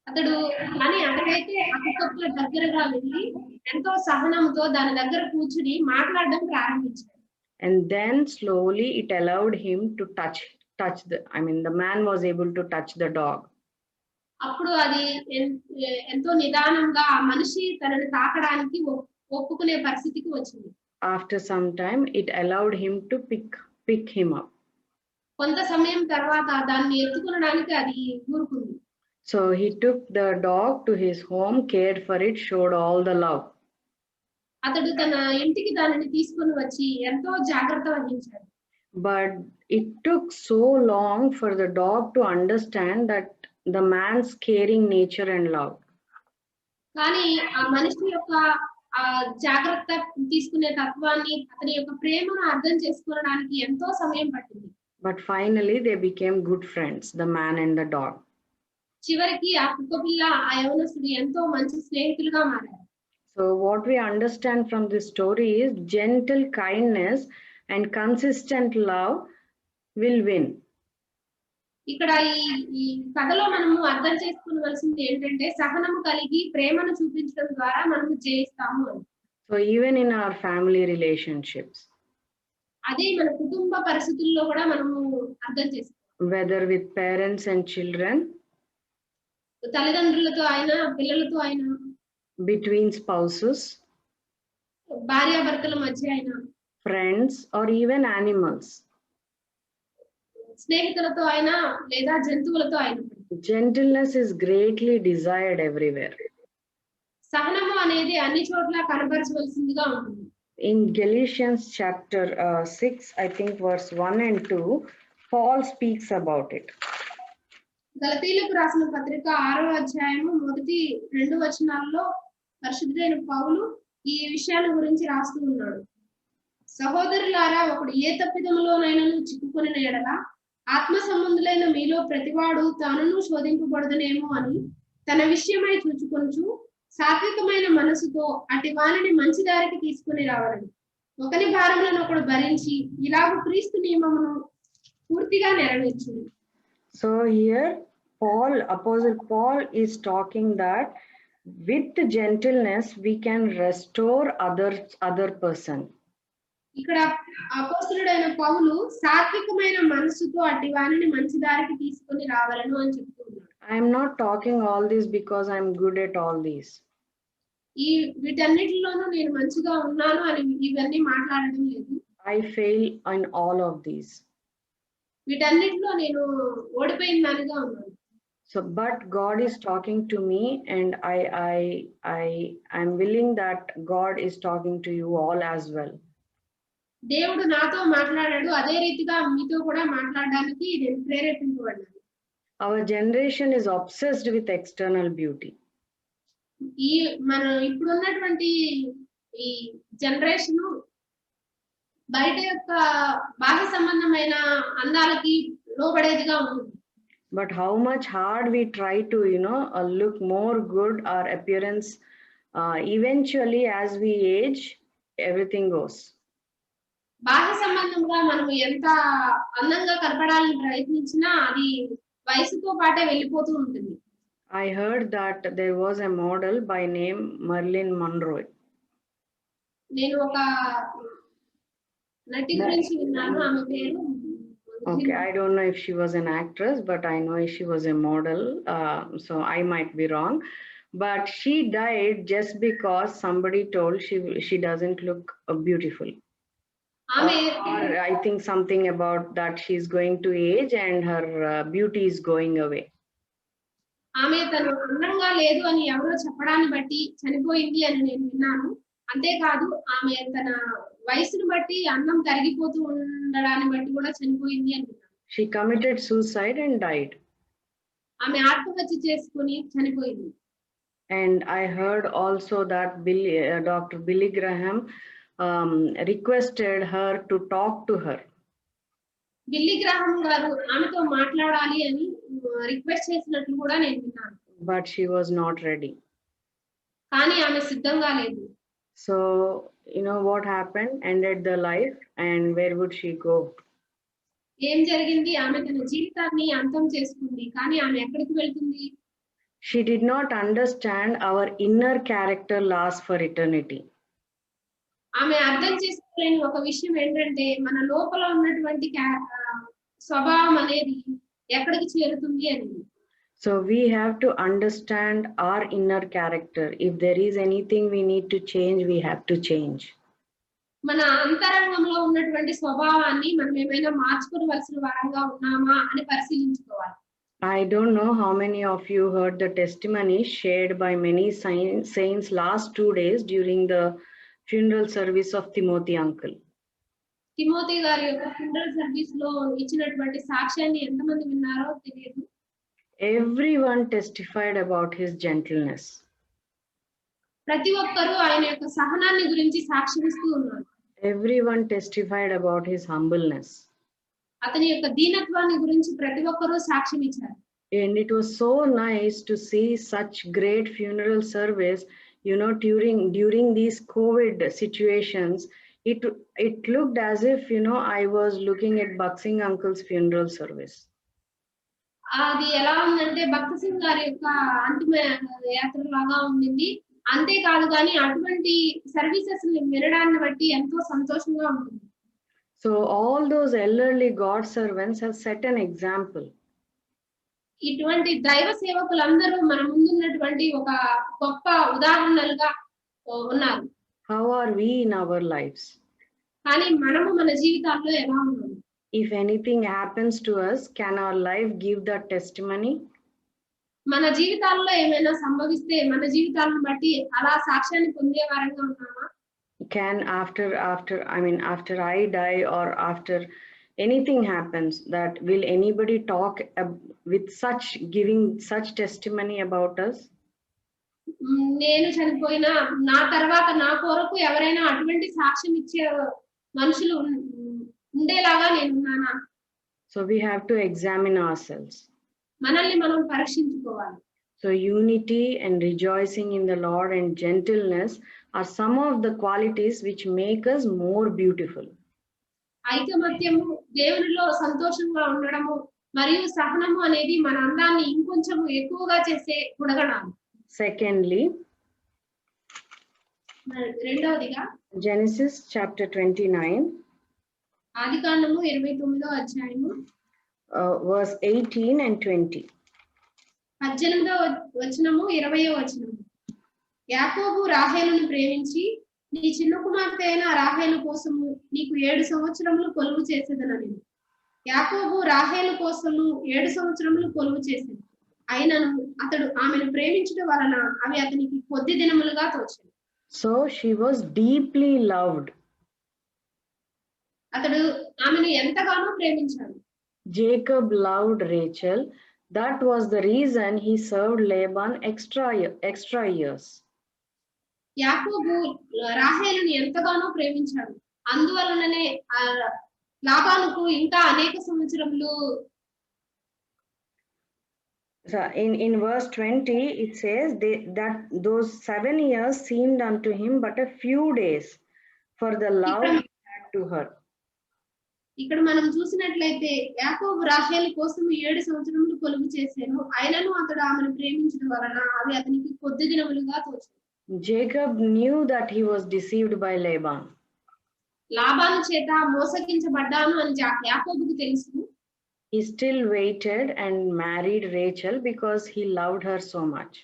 అతడైతే ఆ కుక్క పిల్ల దగ్గరగా వెళ్ళి ఎంతో సహనంతో దాని దగ్గర కూర్చుని మాట్లాడడం ప్రారంభించాడు. And then slowly it allowed him to touch the man was able to touch the dog. అప్పుడు అది ఎంతో నిదానంగా ఆ మనిషి తనని తాకడానికి ఒప్పుకునే పరిస్థితికి వచ్చింది. After some time it allowed him to pick him up. కొంత సమయం తర్వాత దాన్ని ఎత్తుకొనడానికి అది ఊరుకుంది. So he took the dog to his home, cared for it, showed all the love. అతడు తన ఇంటికి దానిని తీసుకొని వచ్చి ఎంతో జాగ్రత్త వహించాడు. But it took so long for the dog to understand that the man's caring nature and love. కానీ ఆ మనిషి యొక్క ఆ జాగ్రత్త తీసుకునే తత్వాన్ని అతని యొక్క ప్రేమను అర్థం చేసుకోవడానికి ఎంతో సమయం పట్టింది. But finally they became good friends, the man and the dog. చివరికి ఆ కుక్క పిల్ల ఆ యవనస్తుడు ఎంతో మంచి స్నేహితులుగా మారారు. So what we understand from this story is gentle kindness and consistent love will win. ఇక్కడ ఈ కథలో మనము అర్థం చేసుకోవాల్సింది ఏంటంటే సహనము కలిగి ప్రేమను చూపించడం ద్వారా మనము జయిస్తాము అని. So even in our family relationships, అదే మన కుటుంబ పరిస్థితుల్లో కూడా మనము అర్థం చేసుకోవాలి. whether with parents and children, తల్లిదండ్రులతో అయినా పిల్లలతో అయినా, between spouses, భార్యాభర్తల మధ్య అయినా, friends or even animals. స్నేహితులతో అయినా లేదా జంతువులతో అయినా Gentleness is greatly desired everywhere. సహనము అనేది అన్ని చోట్ల కనబరచవలసిందిగా ఉంటుంది. In Galatians chapter 6, I think verse 1 and 2, Paul speaks about it. గలతీయులకు రాసిన పత్రిక 6వ అధ్యాయము 1-2 వచనాల్లో పరిశుద్ధుడైన పౌలు ఈ విషయాల గురించి రాస్తూ ఉన్నాడు. సహోదరులారా, ఒకడు ఏ తప్పిదములోనైనను చిక్కుకొనిన ఎడల ఆత్మ సంబంధులైన మీలో ప్రతివాడు తానును శోధింపబడదునేమో అని తన విషయమై చూచుకొనుచు సాత్వికమైన మనసుతో అటు వారిని మంచి దారికి తీసుకుని రావాలని ఒకని భారములను ఒకడు భరించి ఇలాగ క్రీస్తు నియమమును పూర్తిగా నెరవేర్చును. So here Apostle Paul is talking that with gentleness we can restore other person. ఇక్కడ అపోస్తలుడైన పౌలు సాత్వికమైన మనసుతో అటు వారిని మంచి దారికి తీసుకొని రావాలను అని చెప్తున్నాడు. I am not talking all this because I am good at all these. వీటన్నిటిలోనూ నేను మంచిగా ఉన్నాను అని ఇవన్నీ మాట్లాడడం లేదు. I fail in all of these. వీటన్నిటిలో నేను ఓడిపోయిన దానిగా ఉన్నాను. So, but God is talking to me, and I'm willing that God is talking to you all as well. దేవుడు నాతో మాట్లాడాడు, అదే రీతిగా మీతో కూడా మాట్లాడడానికి నేను ప్రేరేపించబడ్డాను. Our generation is obsessed with external beauty. ఈ మన ఇప్పుడు ఉన్నటువంటి ఈ జనరేషన్ బయట యొక్క బాహ్య సంబంధమైన అందాలకి లోబడేదిగా ఉంటుంది. But how much hard we try to, look more good, our appearance, eventually as we age, everything goes. బాహ్య సంబంధంగా మనం ఎంత అందంగా కనపడాలని ప్రయత్నించినా అది వయసుతో పాటే వెళ్ళిపోతూ ఉంటుంది. I heard that there was a model by name Marilyn Monroe. నేను ఒక నటి గురించి విన్నాను, ఆమె పేరు. Okay, I don't know if she was an actress, but I know she was a model. So I might be wrong, but she died just because somebody told she doesn't look beautiful. ఆమె Or I think something about that she's going to age and her beauty is going away. ఆమె తను అందంగా లేదు అని ఎవరో చెప్పడాన్ని బట్టి చనిపోయింది అని నేను విన్నాను. అంతేకాదు ఆమె తన వయసును బట్టి అందం తరిగిపోతూ ఉండడాన్ని బట్టి కూడా చనిపోయింది అని విన్నాను. She committed suicide and died. ఆమె ఆత్మహత్య చేసుకుని చనిపోయింది. And I heard also that Dr. Billy Graham requested her to talk to her. Billy Graham గారు ఆమెతో మాట్లాడాలి అని రిక్వెస్ట్ చేసినట్లు కూడా నేను విన్నాను. But she was not ready. కానీ ఆమె సిద్ధంగా లేదు. So, what happened? Ended the life, and where would she go? ఏం జరిగింది? ఆమె తన జీవితాన్ని అంతం చేసుకుంది. కానీ ఆమె ఎక్కడికి వెళ్తుంది? She did not understand our inner character lasts for eternity. ఆమె అర్థం చేసుకోలేని ఒక విషయం ఏంటంటే మన లోపల ఉన్నటువంటి స్వభావం అనేది ఎక్కడికి చేరుతుంది అనేది. So we have to understand our inner character. If there is anything we need to change, we have to change. మన అంతరంగంలో ఉన్నటువంటి స్వభావాన్ని మనం ఏమైనా మార్చుకోవలసిన వారంగా ఉన్నామా అని పరిశీలించుకోవాలి. I don't know how many of you heard the testimony shared by many saints last 2 days during the funeral service of Timothy uncle. Timothy గారి యొక్క ఫ్యూనరల్ సర్వీస్ లో ఇచ్చినటువంటి సాక్ష్యాన్ని ఎంతమంది విన్నారో తెలియదు. Everyone testified about his gentleness. ప్రతి ఒక్కరూ ఆయన యొక్క సహనాన్ని గురించి సాక్ష్యమిస్తూ ఉన్నారు. Everyone testified about his humbleness. అతని యొక్క దీనత్వాన్ని గురించి ప్రతి ఒక్కరూ సాక్ష్యం ఇచ్చారు. And it was so nice to see such great funeral service, during these COVID situations. It looked as if, I was looking at Baksing uncle's funeral service. అది ఎలా ఉందంటే భక్త సింగ్ గారి యొక్క అంతిమ యాత్ర లాగా ఉండింది. అంతేకాదు కానీ అటువంటి సర్వీసెస్ వినడాన్ని బట్టి ఎంతో సంతోషంగా ఉంటుంది. So all those elderly God servants have set an example. ఇటువంటి దైవ సేవకులందరూ మన ముందున్నటువంటి ఒక గొప్ప ఉదాహరణలుగా ఉన్నారు. How are we in our lives? కానీ మనము మన జీవితాల్లో ఎలా ఉన్నాము? If anything happens to us, can our life give that testimony? మన జీవితాల్లో ఏమైనా సంభవిస్తే మన జీవితాలను బట్టి అలా సాక్ష్యాన్ని పొందే వారంగా ఉన్నామా? Can after I die or after anything happens, that will anybody talk with giving such testimony about us? నేను చనిపోయినా నా తర్వాత నా కొరకు ఎవరైనా అటువంటి సాక్ష్యం ఇచ్చే మనుషులు ఉండేలాగా నేను ఉన్నానా? So we have to examine ourselves. మనల్ని మనం పరీక్షించుకోవాలి. So unity and rejoicing in the Lord and gentleness are some of the qualities which make us more beautiful. ఐకమత్యము, దేవునిలో సంతోషంగా ఉండడము మరియు సహనము అనేది మన అందాన్ని ఇంకొంచెం ఎక్కువగా చేసే గుణగణాలు. Secondly, రెండవదిగా Genesis chapter 29, ఆదికాండము 29వ అధ్యాయము verse 18 and 20. 18వ వచనము 20వ వచనము. యాకోబు రాహేలును ప్రేమించి నీ చిన్న కుమార్తె అయిన రాహేలు కోసము నీకు 7 సంవత్సరములు కొలువు చేసేదనని. యాకోబు రాహేలు కోసము 7 సంవత్సరములు కొలువు చేసింది. అయినను అతడు ఆమెను ప్రేమించడం వలన అవి అతనికి కొద్ది దినములుగా తోచింది. So she was deeply loved. అతడు ఆమెను ఎంతగానో ప్రేమించాడు. Jacob loved Rachel. That was the reason he served Laban extra years. యాకోబు రాహేలుని ఎంతగానో ప్రేమించాడు. అందువలననే లాబానుకు ఇంకా అనేక సంవత్సరములు. So in verse 20 it says that those 7 years seemed unto him but a few days for the love he had to her. ఇక్కడ మనం చూసినట్లయితే యాకోబు రాహేలు కోసం 7 సంవత్సరములు కొలువు చేశాను. అయినను అతడు ఆమెను ప్రేమించడం వలన అవి అతనికి కొద్ది దినములుగా తోచాయి. Jacob knew that he was deceived by Laban. Laban చేత మోసగించబడ్డాను అని యాకోబుకు తెలుసు. He still waited and married Rachel because he loved her so much.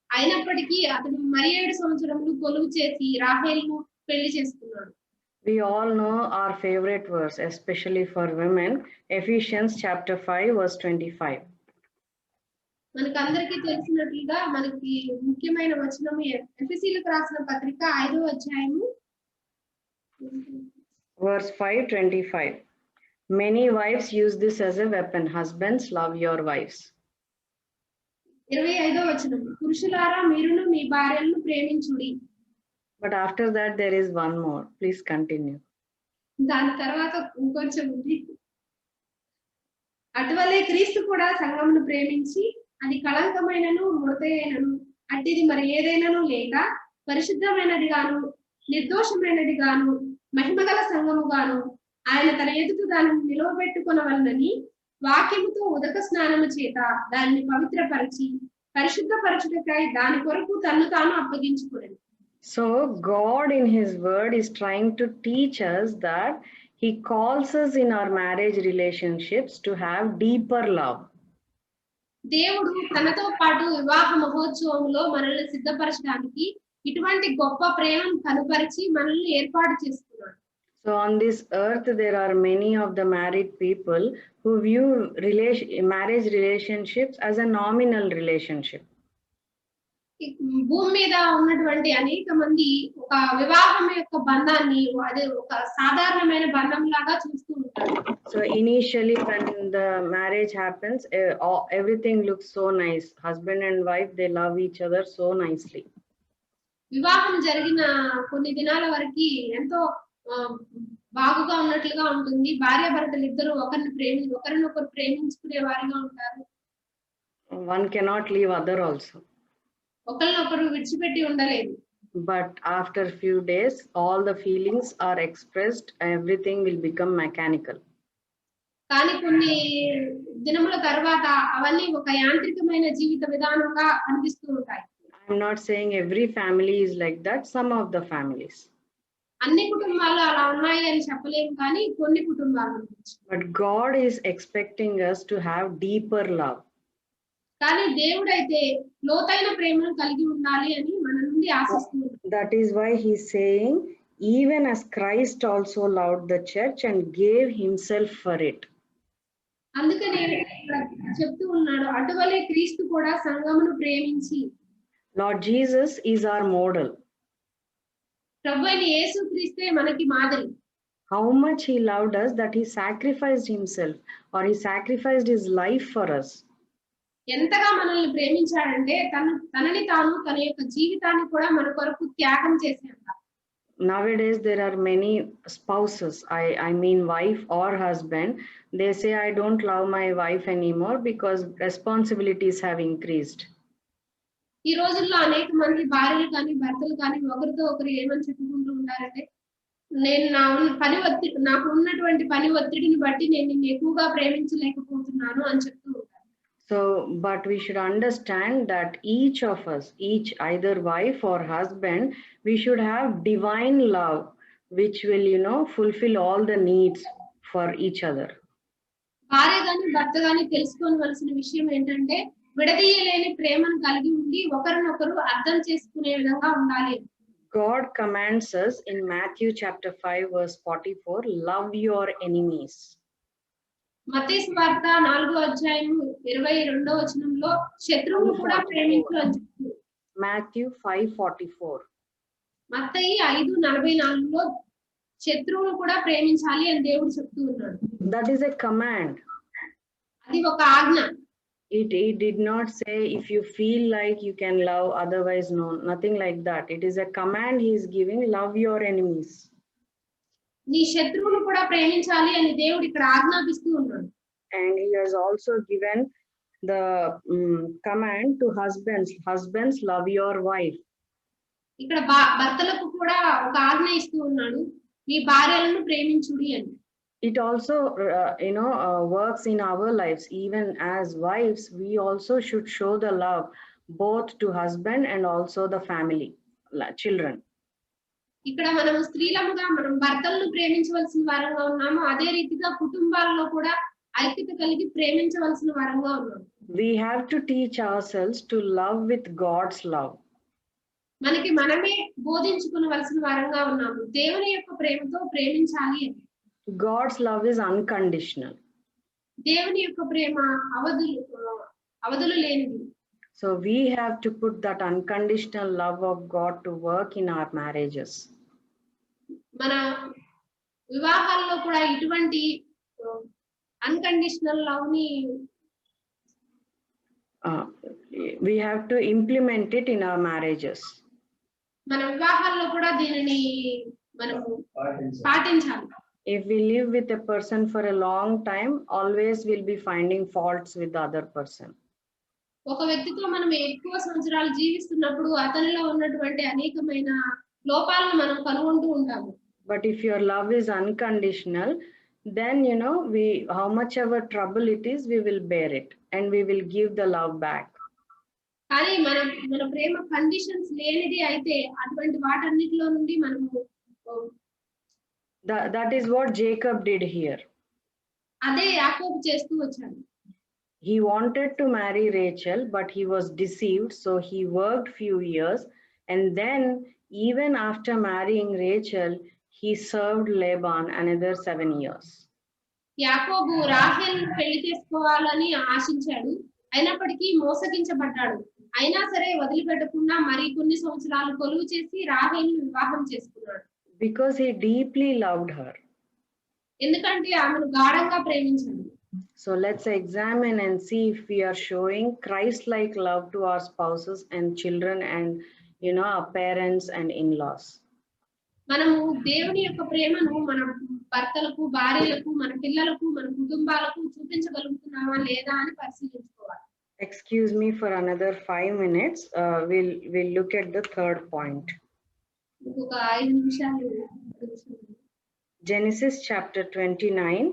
అయినప్పటికీ అతడు మరి 7 సంవత్సరములు కొలువు చేసి రాహేలును పెళ్లి చేసుకున్నాడు. We all know our favorite verse, especially for women, Ephesians chapter 5 verse 25. మనకందరికీ తెలిసినట్లుగా మనకి ముఖ్యమైన వచనము ఎఫెసీయులకు రాసిన పత్రిక 5వ అధ్యాయము verse 5:25. Many wives use this as a weapon. Husbands, love your wives. 25వ వచనం, పురుషులారా మీరును మీ భార్యలను ప్రేమించుడి. But after that there is one more. Please continue. దాని తర్వాత ఇంకొంచెం ఉంది. అటువలే క్రీస్తు కూడా సంఘమును ప్రేమించి అది కళంకమైనను ముడతైనను అట్టిది మరి ఏదైనాను లేక పరిశుద్ధమైనది గాను నిర్దోషమైనది గాను మహిమగల సంఘము గాను ఆయన తన ఎదుట దానిని నిలవబెట్టుకొనవలనని వాక్యముతో ఉదక స్నానము చేత దానిని పవిత్రపరిచి పరిశుద్ధపరచుటకై దాని కొరకు తన్ను తాను అప్పగించుకొనెను. So God in his word is trying to teach us that he calls us in our marriage relationships to have deeper love. దేవుడు తనతో పాటు వివాహ మహోత్సవంలో మనల్ని సిద్ధపరచడానికి ఇటువంటి గొప్ప ప్రేమను కనుపరిచి మనల్ని ఏర్పాటు చేసుకున్నాడు. So on this earth there are many of the married people who view marriage relationships as a nominal relationship. భూమి మీద ఉన్నటువంటి అనేక మంది ఒక వివాహం యొక్క బంధాన్ని అదే ఒక సాధారణమైన బంధం లాగా చూస్తూ ఉంటారు. So initially when the marriage happens, everything looks so nice. Husband and wife, they love each other so nicely. వివాహం జరిగిన కొన్ని దినాల వరకు ఎంతో బాగుగా ఉన్నట్లుగా ఉంటుంది. భార్య భర్తలు ఇద్దరు ఒకరినొకరు ప్రేమించుకునే వారిగా ఉంటారు. One cannot leave other also. ఒకరినొకరు విడిచిపెట్టి ఉండలేదు. But after few days, all the feelings are expressed. Everything will become mechanical. కానీ కొన్ని దినముల తర్వాత అవన్నీ ఒక యాంత్రికమైన జీవిత విధానంగా అనిపిస్తూ ఉంటాయి. I'm not saying every family is like that. Some of the families. అన్ని కుటుంబాలు అలా ఉన్నాయి అని చెప్పలేము, కానీ కొన్ని కుటుంబాలు. But God is expecting us to have deeper love. కానీ దేవుడు అయితే లోతైన ప్రేమను కలిగి ఉండాలి అని మన నుండి ఆశిస్తున్నాడు. That is why he's saying, even as Christ also loved the church and gave himself for it. అందుకనే చెప్తూ ఉన్నాడు, అటువలే క్రీస్తు కూడా సంఘమును ప్రేమించి. Lord Jesus is our model. ప్రభువైన యేసుక్రీస్తే మనకి మాదిరి. How much he loved us that he sacrificed himself, or he sacrificed his life for us. ఎంతగా మనల్ని ప్రేమించాడంటే తనని తాను తన యొక్క జీవితాన్ని కూడా మన కొరకు త్యాగం చేసేంత. Nowadays there are many spouses, I mean wife or husband, they say I don't love my wife anymore because responsibilities have increased. ఈ రోజుల్లో అనేక మంది భార్యలు కానీ భర్తలు కానీ ఒకరితో ఒకరు ఏమని చెప్పుకుంటూ ఉంటారంటే, నేను నాకు ఉన్నటువంటి పని ఒత్తిడిని బట్టి నేను నిన్ను ఎక్కువగా ప్రేమించలేకపోతున్నాను అని చెప్తూ ఉంటారు. So, but we should understand that each of us, either wife or husband, we should have divine love, which will, fulfill all the needs for each other. భార్య గాని భర్త గాని తెలుసుకోవలసిన విషయం ఏంటంటే, విడదీయలేని ప్రేమను కలిగి ఉండి ఒకరినొకరు అర్థం చేసుకునే విధంగా ఉండాలి. God commands us in Matthew chapter 5 verse 44, love your enemies. మత్తయి సువార్త 4వ అధ్యాయము 22వ వచనంలో శత్రువును కూడా ప్రేమించు అని చెప్తుంది. Matthew 5:44. మత్తయి 5:44లో శత్రువును కూడా ప్రేమించాలి అని దేవుడు చెప్తూ ఉన్నాడు. That is a command. అది ఒక ఆజ్ఞ. It did not say if you feel like you can love, otherwise no, nothing like that. It is a command he is giving, love your enemies. నీ శత్రువును కూడా ప్రేమించాలి అని దేవుడు ఇక్కడ ఆజ్ఞాపిస్తూ ఉన్నాడు. And he has also given the command to husbands. Husbands, love your wife. ఇక్కడ భర్తలకు కూడా ఒక ఆజ్ఞ ఇస్తూ ఉన్నాడు, మీ భార్యలను ప్రేమించుడి అని. It also works in our lives. Even as wives, we also should show the love both to husband and also the family, children. ఇక్కడ మనం స్త్రీలముగా మనం భర్తలను ప్రేమించవలసిన వారంగా ఉన్నాము, అదే రీతిగా కుటుంబాల్లో కూడా ఐక్యత కలిగి ప్రేమించవలసిన వారంగా ఉన్నాము. We have to teach ourselves to love with God's love. మనకి మనమే బోధించుకునవలసిన వారంగా ఉన్నాము, దేవుని యొక్క ప్రేమతో ప్రేమించాలి అని. God's love is unconditional. దేవుని యొక్క ప్రేమ అవధులు లేనిది. So we have to put that unconditional love of God to work in our marriages. మన వివాహాల్లో కూడా ఇటువంటి అన్కండిషనల్ లవ్ ని we have to implement it in our marriages. మన వివాహాల్లో కూడా దీనిని మనము పాటించాలి. If we live with a person for a long time, always we'll be finding faults with the other person. ఒక వ్యక్తితో మనం ఎక్కువ సంవత్సరాలు జీవిస్తున్నప్పుడు అతనిలో ఉన్నటువంటి అనేకమైన లోపాలను మనం కనుగొంటూ ఉంటాము. But if your love is unconditional, then how much ever trouble it is, we will bear it and we will give the love back. కానీ మన ప్రేమ కండిషన్స్ లేనిది అయితే అటువంటి వాటన్నిటిలో నుండి మనము that is what Jacob did here. అదే యాకోబు చేస్తూ వచ్చాడు. He wanted to marry Rachel, but he was deceived, so he worked few years, and then even after marrying Rachel, he served Laban another 7 years. యాకోబు రాహేలును పెళ్లి చేసుకోవాలని ఆశించాడు, అయినప్పటికీ మోసగించబడ్డాడు. అయినా సరే వదిలిపెట్టకుండా మరి కొన్ని సంవత్సరాలు కొలువు చేసి రాహేలును వివాహం చేసుకున్నాడు. Because he deeply loved her. ఎందుకంటే ఆమెను గాఢంగా ప్రేమించాడు. So let's examine and see if we are showing Christ-like love to our spouses and children and our parents and in-laws. మనము దేవుని యొక్క ప్రేమను మన భర్తలకు, భార్యలకు, మన పిల్లలకు, మన కుటుంబాలకు చూపించగలుగుతున్నామా లేదా అని పరిశీలించుకోవాలి. Excuse me for another 5 minutes. We'll look at the third point. ఇంకొక 5 నిమిషాలు. Genesis chapter 29.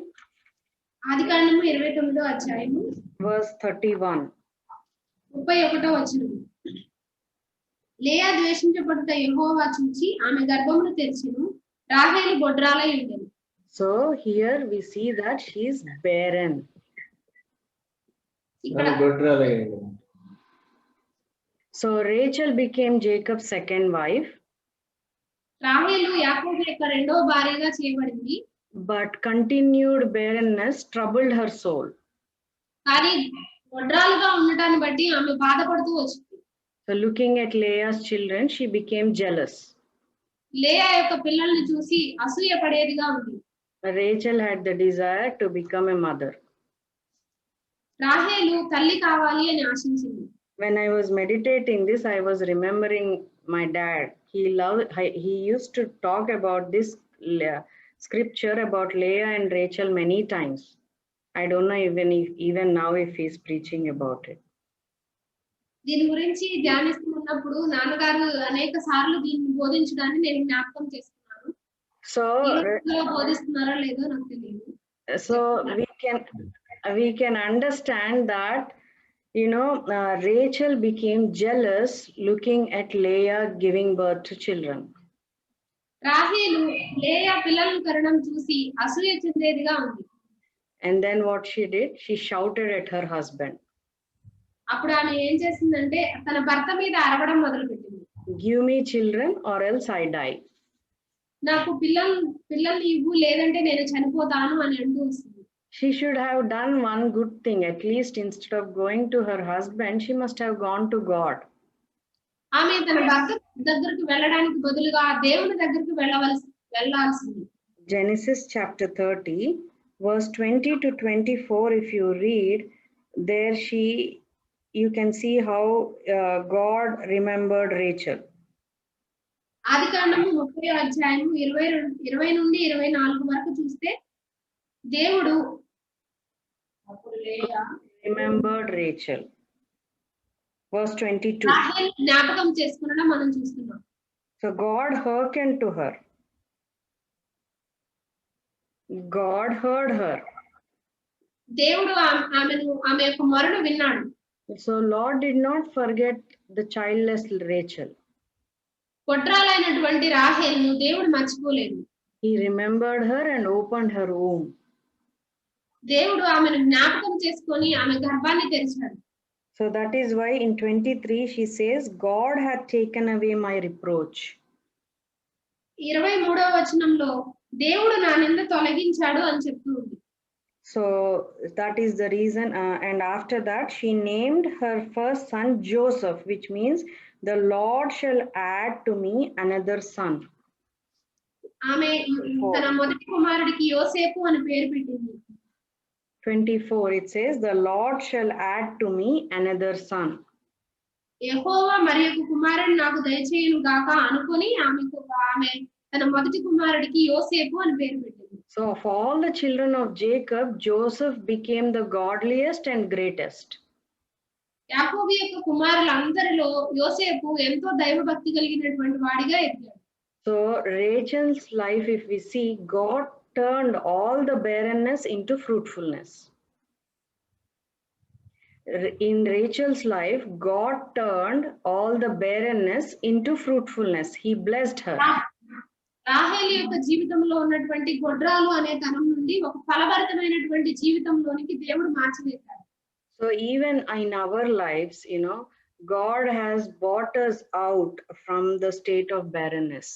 ఆదికాండము 29వ అధ్యాయము verse 31. 31వ వచనం. లేయా ద్వేషించబడుట యెహోవా చూచి ఆమె గర్భమును తెరిచెను, రాహేలు బొడ్రాలై ఉండెను. So here we see that she is barren. So Rachel became Jacob's second wife. రాహేలు యాకోబు యొక్క రెండవ భార్యగా చేయబడింది. But continued barrenness troubled her soul. కానీ బొడ్రాలుగా ఉండటాన్ని బట్టి ఆమె బాధపడుతూ వచ్చింది. So looking at Leah's children, she became jealous. లేయా యొక్క పిల్లల్ని చూసి అసూయ పడేదిగా ఉంది. Rachel had the desire to become a mother. రాహేలు తల్లి కావాలి అని ఆశించింది. When I was meditating this, I was remembering my dad. He used to talk about this scripture about Leah and Rachel many times. I don't know even now if he's preaching about it. దీని గురించి ధ్యానిస్తున్నప్పుడు నాన్నగారు అనేక సార్లు దీన్ని బోధించడాన్ని నేను జ్ఞాపకం చేస్తున్నాను. So బోధిస్తున్నారో లేదో నాకు తెలియదు. So we can understand that Rachel became jealous looking at Leah giving birth to children. రాహేలు లేయా పిల్లలను కనడం చూసి అసూయ చెందేదిగా ఉంది. And then what she did, she shouted at her husband. అప్పుడు ఆమె ఏం చేసిందంటే తన భర్త మీద అరవడం మొదలుపెట్టింది. Give me children or else I die. నాకు పిల్లల్ని ఇవ్వు లేదంటే నేను చనిపోతాను అని అంటూ వస్తుంది. She should have done one good thing. At least instead of going to her husband, she must have gone to God. ఆమె తన భర్త దగ్గరికి వెళ్ళడానికి బదులుగా దేవుని దగ్గరికి వెళ్ళాల్సింది. Genesis chapter 30, verse 20 to 24, if you read, there you can see how God remembered Rachel. ఆదికాండము 30వ అధ్యాయము 20 నుండి 24 వరకు చూస్తే దేవుడు అప్పుడు లేయా Remembered Rachel. Verse 22. రాహేలు జ్ఞాపకం చేసుకునడం మనం చూస్తున్నాం. So God hearkened to her. God heard her. దేవుడు ఆమె యొక్క మొరను విన్నాడు. So Lord did not forget the childless Rachel. కొట్రాలైనటువంటి రాహేలును దేవుడు మర్చిపోలేదు. He remembered her and opened her womb. దేవుడు ఆమెను జ్ఞాపకం చేసుకొని ఆమె గర్భాన్ని తెరిచాడు. So that is why in 23 she says, God had taken away my reproach. 23వ వచనంలో దేవుడు నా నింద తొలగించాడు అని చెప్తుంది. So that is the reason, and after that she named her first son Joseph, which means the Lord shall add to me another son. ఆమె తన మొదటి కుమారుడికి యోసేపు అని పేరు పెట్టింది. 24 it says, the Lord shall add to me another son. యెహోవా మరి ఒక కుమారుడిని నాకు దయచేయును గాక అనుకొని ఆమె తన మొదటి కుమారుడికి యోసేపు అని పేరు పెట్టింది. So of all the children of Jacob, Joseph became the godliest and greatest. యాకోబు యొక్క కుమారులందరిలో యోసేపు ఎంతో దైవభక్తి కలిగినటువంటి వాడిగా ఎదిగాడు. So Rachel's life, if we see, God turned all the barrenness into fruitfulness. In Rachel's life, God turned all the barrenness into fruitfulness. He blessed her. రాహేలు యొక్క జీవితంలో ఉన్నటువంటి గొడ్రాలు అనే తనం నుండి ఒక ఫలభరితమైనటువంటి జీవితంలోనికి దేవుడు మార్చివేశాడు. So even in our lives, God has brought us out from the state of barrenness.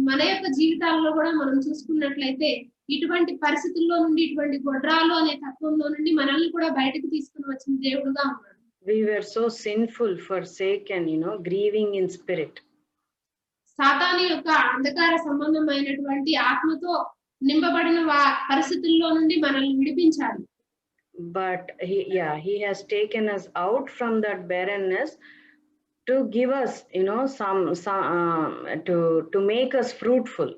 మన యొక్క జీవితాల్లో కూడా మనం చూసుకున్నట్లయితే ఇటువంటి పరిస్థితుల్లో నుండి ఇటువంటి గొడ్రాలు అనే తత్వంలో నుండి మనల్ని కూడా బయటకు తీసుకుని వచ్చిన దేవుడుగా ఉన్నాడు. We were so sinful, forsaken, grieving in spirit. సాతాను యొక్క అంధకార సంబంధమైనటువంటి ఆత్మతో నింపబడిన పరిస్థితుల్లో నుండి మనల్ని విడిపించాడు. But he has taken us out from that barrenness to give us, to make us fruitful.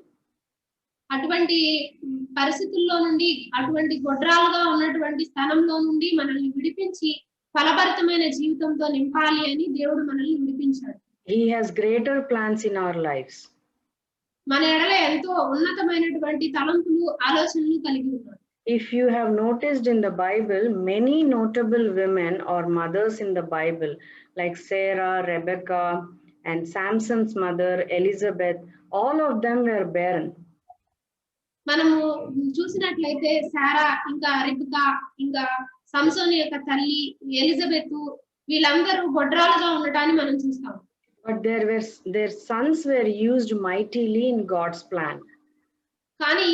అటువంటి పరిస్థితుల్లో నుండి అటువంటి గొడ్రాలుగా ఉన్నటువంటి స్థానంలో నుండి మనల్ని విడిపించి ఫలభరితమైన జీవితంతో నింపాలి అని దేవుడు మనల్ని విడిపించాడు. He has greater plans in our lives. మన ఎడల ఎంతో ఉన్నతమైనటువంటి తలంపులు ఆలోచనలు కలిగి ఉన్నాడు. If you have noticed in the Bible, many notable women or mothers in the Bible, like Sarah, Rebecca, and Samson's mother, Elizabeth, all of them were barren. మనము చూసినట్లయితే సారా, ఇంకా రెబెకా, ఇంకా సంసోను యొక్క తల్లి ఎలిజబెత్, వీళ్ళందరూ గొడ్రాలుగా ఉండటాన్ని మనం చూస్తాం. But their sons were used mightily in God's plan. కానీ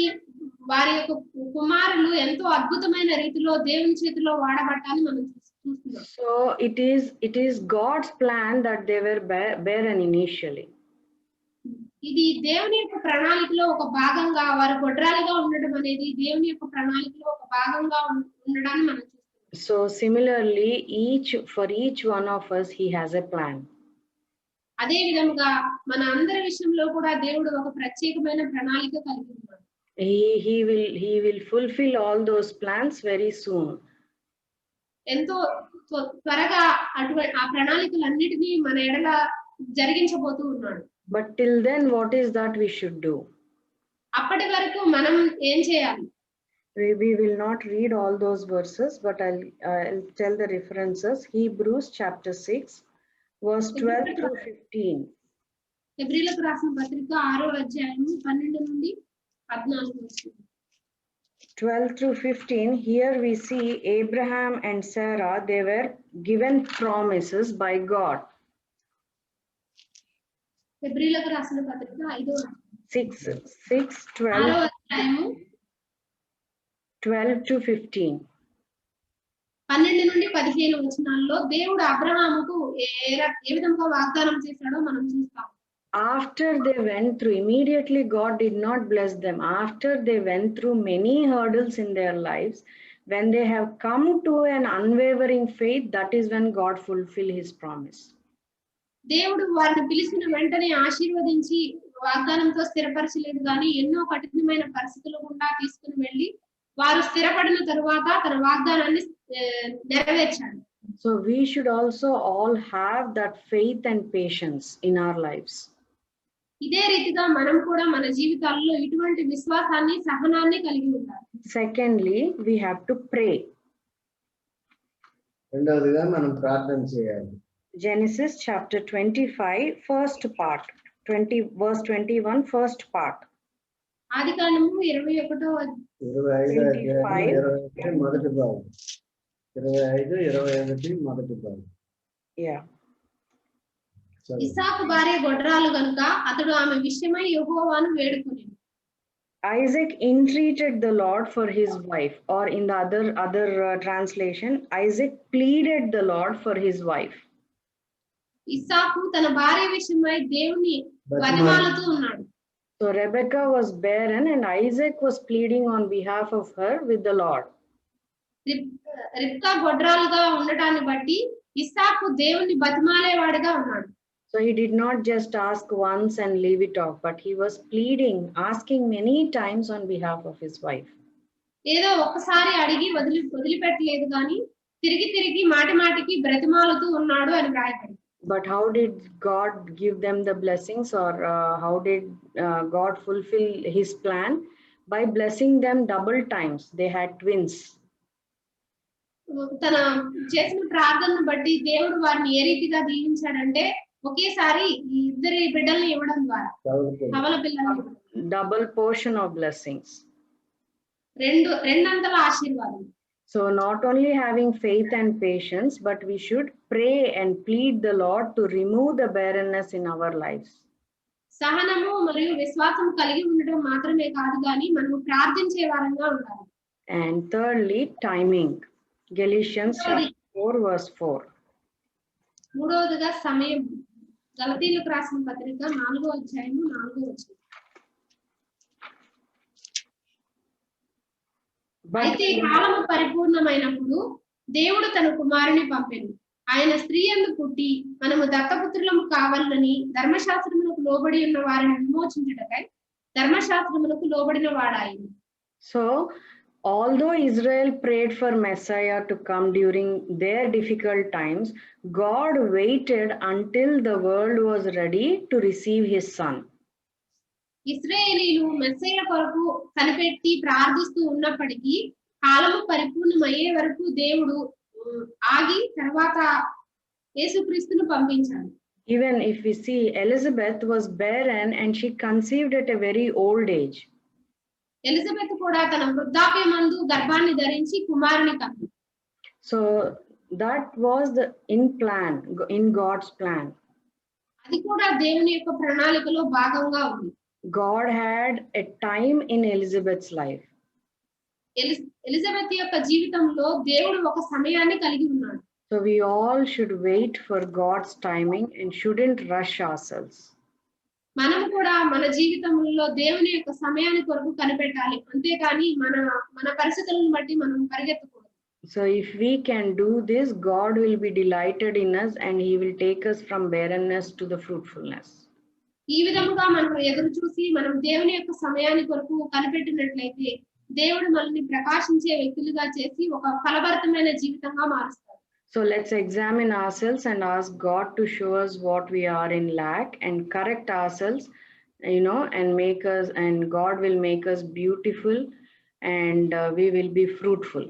వారి యొక్క కుమారులు ఎంతో అద్భుతమైన రీతిలో దేవుని చేతిలో వాడబట్టాలని మనం చూస్తున్నాం. So it is God's plan that they were barren initially. ఇది దేవుని యొక్క ప్రణాళికలో ఒక భాగంగా వారు గొడ్రాలుగా ఉండడం అనేది దేవుని యొక్క ప్రణాళికలో ఒక భాగంగా ఉండడాన్ని మనం చూస్తున్నాం. So similarly, for each one of us, he has a plan. అదే విధంగా మన అందరి విషయంలో కూడా దేవుడు ఒక ప్రత్యేకమైన ప్రణాళిక కలిగి ఉన్నాడు. He will fulfill all those plans very soon. ఎంతో త్వరగా ఆ ప్రణాళికలన్నిటినీ మన ఎడల జరిగించబోతూ ఉన్నాడు. But till then, what is that we should do? అప్పటి వరకు మనం ఏం చేయాలి? We will not read all those verses, but I'll tell the references. Hebrews chapter 6, verse 12 through 15. హెబ్రీయులకు రాసిన పత్రిక 6వ అధ్యాయము 12 నుండి 14 వరకు. 12 through 15, here we see Abraham and Sarah, they were given promises by God. హెబ్రీయులకు రాసిన పత్రిక 5వ 6, 12, 12 to 15. 12 నుండి 15 వచనాల్లో దేవుడు అబ్రహాముకు ఏ విధంగా వాగ్దానం చేశాడో మనం చూస్తాం. After they went through, immediately God did not bless them. After they went through many hurdles in their lives, when they have come to an unwavering faith, that is when God fulfilled his promise. దేవుడు వారిని పిలిచిన వెంటనే ఆశీర్వదించి వాగ్దానంతో స్థిరపరచలేదు, కానీ ఎన్నో కఠినమైన పరిస్థితుల గుండా తీసుకుని వెళ్ళి వారు స్థిరపడిన తరువాత తన వాగ్దానాన్ని నెరవేర్చాడు. So we should also all have that faith and patience in our lives. ఇదే రీతిగా మనం కూడా మన జీవితాల్లో ఇటువంటి విశ్వాసాన్ని సహనాన్ని కలిగి ఉండాలి. Secondly, we have to pray. రెండవదిగా మనం ప్రార్థన చేయాలి. Genesis chapter 25, first part, 20 verse 21, first part. ఆదికాండము 21వ 25 అధ్యాయం 21 మొదటి భాగం. 25 21 మొదటి భాగం. Yeah. ఇస్సాకు భార్య గొడ్రాలు గనుక అతడు ఆమె విషయమై యెహోవాను వేడుకొనెను. Isaac entreated the Lord for his wife, or in the other translation, Isaac pleaded the Lord for his wife. ఇస్సాకు తన భార్య విషయమై దేవుని బతిమాలుతూ ఉన్నాడు. So Rebecca was barren and Isaac was pleading on behalf of her with the Lord. రిబ్కా గొడ్రాలుగా ఉండటాన్ని బట్టి ఇస్సాకు దేవుని బతిమాలేవాడుగా ఉన్నాడు. So he did not just ask once and leave it off, but he was pleading, asking many times on behalf of his wife. ఏదో ఒక్కసారి అడిగి వదిలిపెట్టలేదు, కానీ తిరిగి మాటికి బ్రతిమాలుతూ ఉన్నాడు అని రాయబడింది. But how did God give them the blessings, or how did God fulfill his plan? By blessing them double times. They had twins. తన చేసిన ప్రార్థనను బట్టి దేవుడు వారిని ఏ రీతిగా దీవించాడంటే ఒకేసారి ఇద్దరి బిడ్డల్ని ఇవ్వడం ద్వారా కవల పిల్లల్ని Double portion of blessings. రెండంతల ఆశీర్వాదం. So not only having faith and patience, but we should pray and plead the Lord to remove the barrenness in our lives. సహనము మరియు విశ్వాసం కలిగి ఉండడం మాత్రమే కాదు, కానీ మనము ప్రార్థించే వారంగా ఉండాలి. And thirdly, timing. Galatians 4 verse 4. మూడవదిగా సమయం. గలతీయులకు రాసిన పత్రిక 4వ అధ్యాయము 4వ వచనం. అయితే కాలము పరిపూర్ణమైనప్పుడు దేవుడు తన కుమారుని పంపెను. ఆయన స్త్రీ యందు పుట్టి మనము దత్తపుత్రులము కావాలని ధర్మశాస్త్రములకు లోబడి ఉన్న వారిని విమోచించుటకై ధర్మశాస్త్రములకు లోబడిన వాడాయను. So although Israel prayed for Messiah to come during their difficult times, God waited until the world was ready to receive his son. ఇశ్రాయేలీలు Messiah కొరకు కనిపెట్టి ప్రార్థిస్తూ ఉన్నప్పటికీ కాలము పరిపూర్ణమయ్యే వరకు దేవుడు ఆగి తర్వాత యేసుక్రీస్తును పంపించాడు. Even if we see, Elizabeth was barren and she conceived at a very old age. Elizabeth కూడా తన వృద్ధాప్యమందు గర్భాన్ని ధరించి కుమారుని కన్నది. So that was in God's plan. అది కూడా దేవుని యొక్క ప్రణాళికలో భాగంగా ఉంది. God had a time in Elizabeth's life. Elizabeth యొక్క జీవితంలో దేవుడు ఒక సమయాన్ని కలిగి ఉన్నాడు. So we all should wait for God's timing and shouldn't rush ourselves. మనం కూడా మన జీవితంలో దేవుని యొక్క సమయాన్ని కొరకు కనిపెట్టాలి, అంతేకాని మన పరిస్థితులను బట్టి మనం పరిగెత్తకూడదు. So if we can do this, God will be delighted in us and he will take us from barrenness to the fruitfulness. ఈ విధముగా మనం ఎదురు చూసి మనం దేవుని యొక్క సమయాన్ని కొరకు కనిపెట్టినట్లయితే దేవుడు మనల్ని ప్రకాశించే వ్యక్తులుగా చేసి ఒక ఫలభరితమైన జీవితంగా మారుస్తాడు. So let's examine ourselves and ask God to show us what we are in lack and correct ourselves, and God will make us beautiful and we will be fruitful.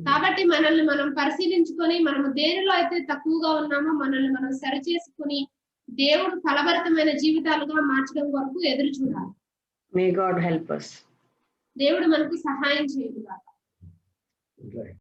కాబట్టి మనల్ని మనం పరిశీలించుకొని మనము దేనిలో అయితే తక్కువగా ఉన్నామో మనల్ని మనం సరిచేసుకొని దేవుడు ఫలభరితమైన జీవితాలుగా మార్చడం వరకు ఎదురు చూడాలి. May God help us. దేవుడు మనకు సహాయం చేయగలరు. Right.